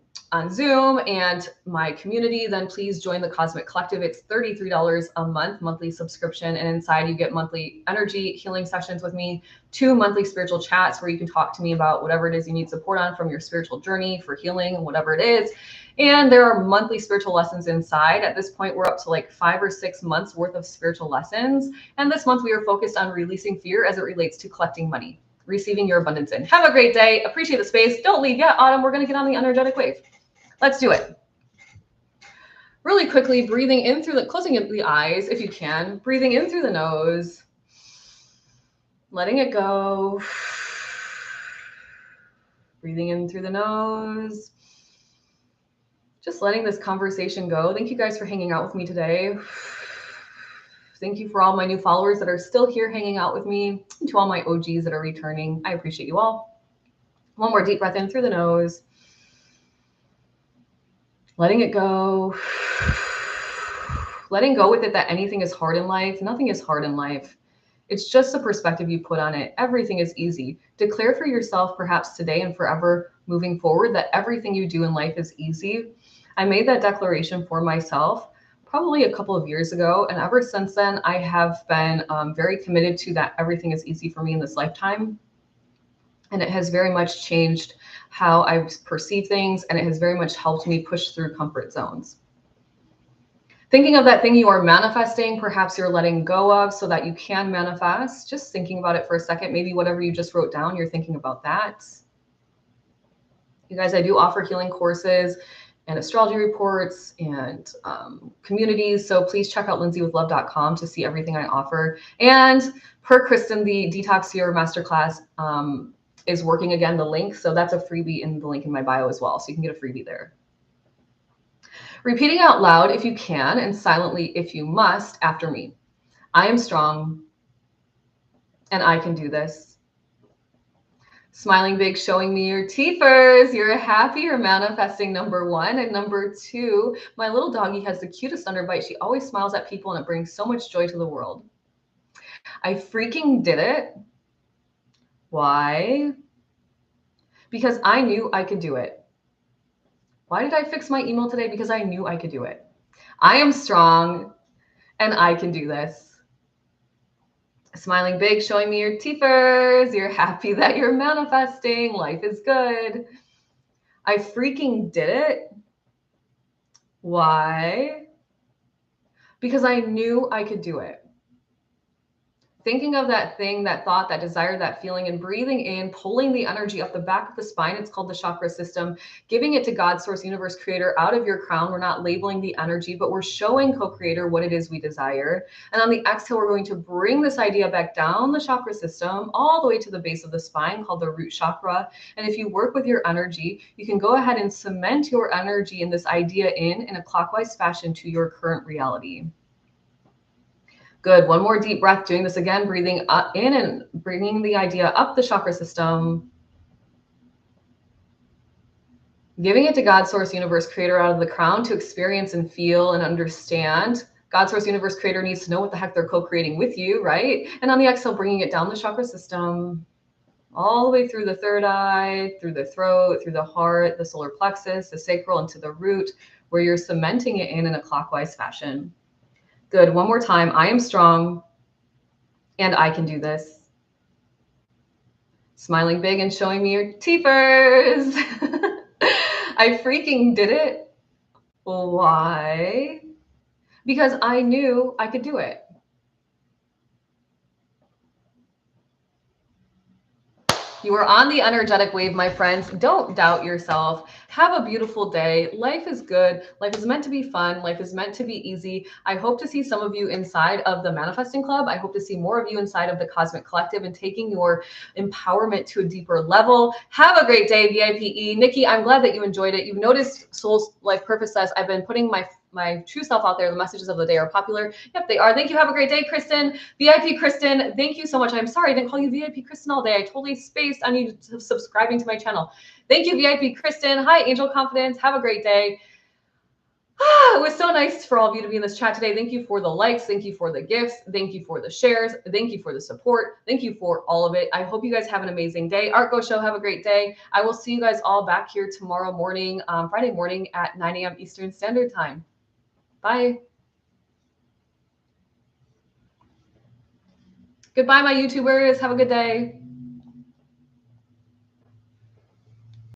Zoom and my community, then please join the Cosmic Collective. It's $33 a month, monthly subscription. And inside you get monthly energy healing sessions with me, 2 monthly spiritual chats where you can talk to me about whatever it is you need support on from your spiritual journey for healing and whatever it is. And there are monthly spiritual lessons inside. At this point, we're up to like 5 or 6 months worth of spiritual lessons. And this month we are focused on releasing fear as it relates to collecting money, receiving your abundance in. Have a great day. Appreciate the space. Don't leave yet, Autumn. We're going to get on the energetic wave. Let's do it. Really quickly, breathing in through closing the eyes if you can, breathing in through the nose, letting it go. Breathing in through the nose. Just letting this conversation go. Thank you guys for hanging out with me today. Thank you for all my new followers that are still here hanging out with me, and to all my OGs that are returning. I appreciate you all. One more deep breath in through the nose. Letting it go. Letting go with it that anything is hard in life. Nothing is hard in life. It's just the perspective you put on it. Everything is easy. Declare for yourself, perhaps today and forever moving forward, that everything you do in life is easy. I made that declaration for myself probably a couple of years ago. And ever since then, I have been very committed to that everything is easy for me in this lifetime. And it has very much changed how I perceive things. And it has very much helped me push through comfort zones. Thinking of that thing you are manifesting, perhaps you're letting go of so that you can manifest. Just thinking about it for a second. Maybe whatever you just wrote down, you're thinking about that. You guys, I do offer healing courses and astrology reports and communities. So please check out lindsaywithlove.com to see everything I offer. And per Kristen, the Detox Your Masterclass is working again, the link. So that's a freebie in the link in my bio as well. So you can get a freebie there. Repeating out loud if you can and silently if you must after me. I am strong and I can do this. Smiling big, showing me your teethers. You're happy, you're manifesting, number one. And number two, my little doggy has the cutest underbite. She always smiles at people and it brings so much joy to the world. I freaking did it. Why? Because I knew I could do it. Why did I fix my email today? Because I knew I could do it. I am strong and I can do this. Smiling big, showing me your teethers. You're happy that you're manifesting. Life is good. I freaking did it. Why? Because I knew I could do it. Thinking of that thing, that thought, that desire, that feeling, and breathing in, pulling the energy up the back of the spine. It's called the chakra system. Giving it to God, source, universe, creator, out of your crown. We're not labeling the energy, but we're showing co-creator what it is we desire. And on the exhale, we're going to bring this idea back down the chakra system, all the way to the base of the spine, called the root chakra. And if you work with your energy, you can go ahead and cement your energy and this idea in a clockwise fashion to your current reality. Good. One more deep breath. Doing this again, breathing up in and bringing the idea up the chakra system. Giving it to God, source, universe, creator, out of the crown to experience and feel and understand. God, source, universe, creator needs to know what the heck they're co-creating with you, right? And on the exhale, bringing it down the chakra system, all the way through the third eye, through the throat, through the heart, the solar plexus, the sacral, into the root, where you're cementing it in a clockwise fashion. Good. One more time. I am strong and I can do this. Smiling big and showing me your teethers. I freaking did it. Why? Because I knew I could do it. You are on the energetic wave, my friends. Don't doubt yourself. Have a beautiful day. Life is good. Life is meant to be fun. Life is meant to be easy. I hope to see some of you inside of the Manifesting Club. I hope to see more of you inside of the Cosmic Collective and taking your empowerment to a deeper level. Have a great day, VIPE. Nikki, I'm glad that you enjoyed it. You've noticed Soul's Life Purpose says I've been putting my true self out there. The messages of the day are popular. Yep, they are. Thank you. Have a great day, Kristen. VIP Kristen, thank you so much. I'm sorry I didn't call you VIP Kristen all day. I totally spaced on you subscribing to my channel. Thank you, VIP Kristen. Hi, Angel Confidence. Have a great day. It was so nice for all of you to be in this chat today. Thank you for the likes. Thank you for the gifts. Thank you for the shares. Thank you for the support. Thank you for all of it. I hope you guys have an amazing day. Art Go Show, have a great day. I will see you guys all back here tomorrow morning, Friday morning at 9 a.m. Eastern Standard Time. Bye. Goodbye, my YouTubers. Have a good day.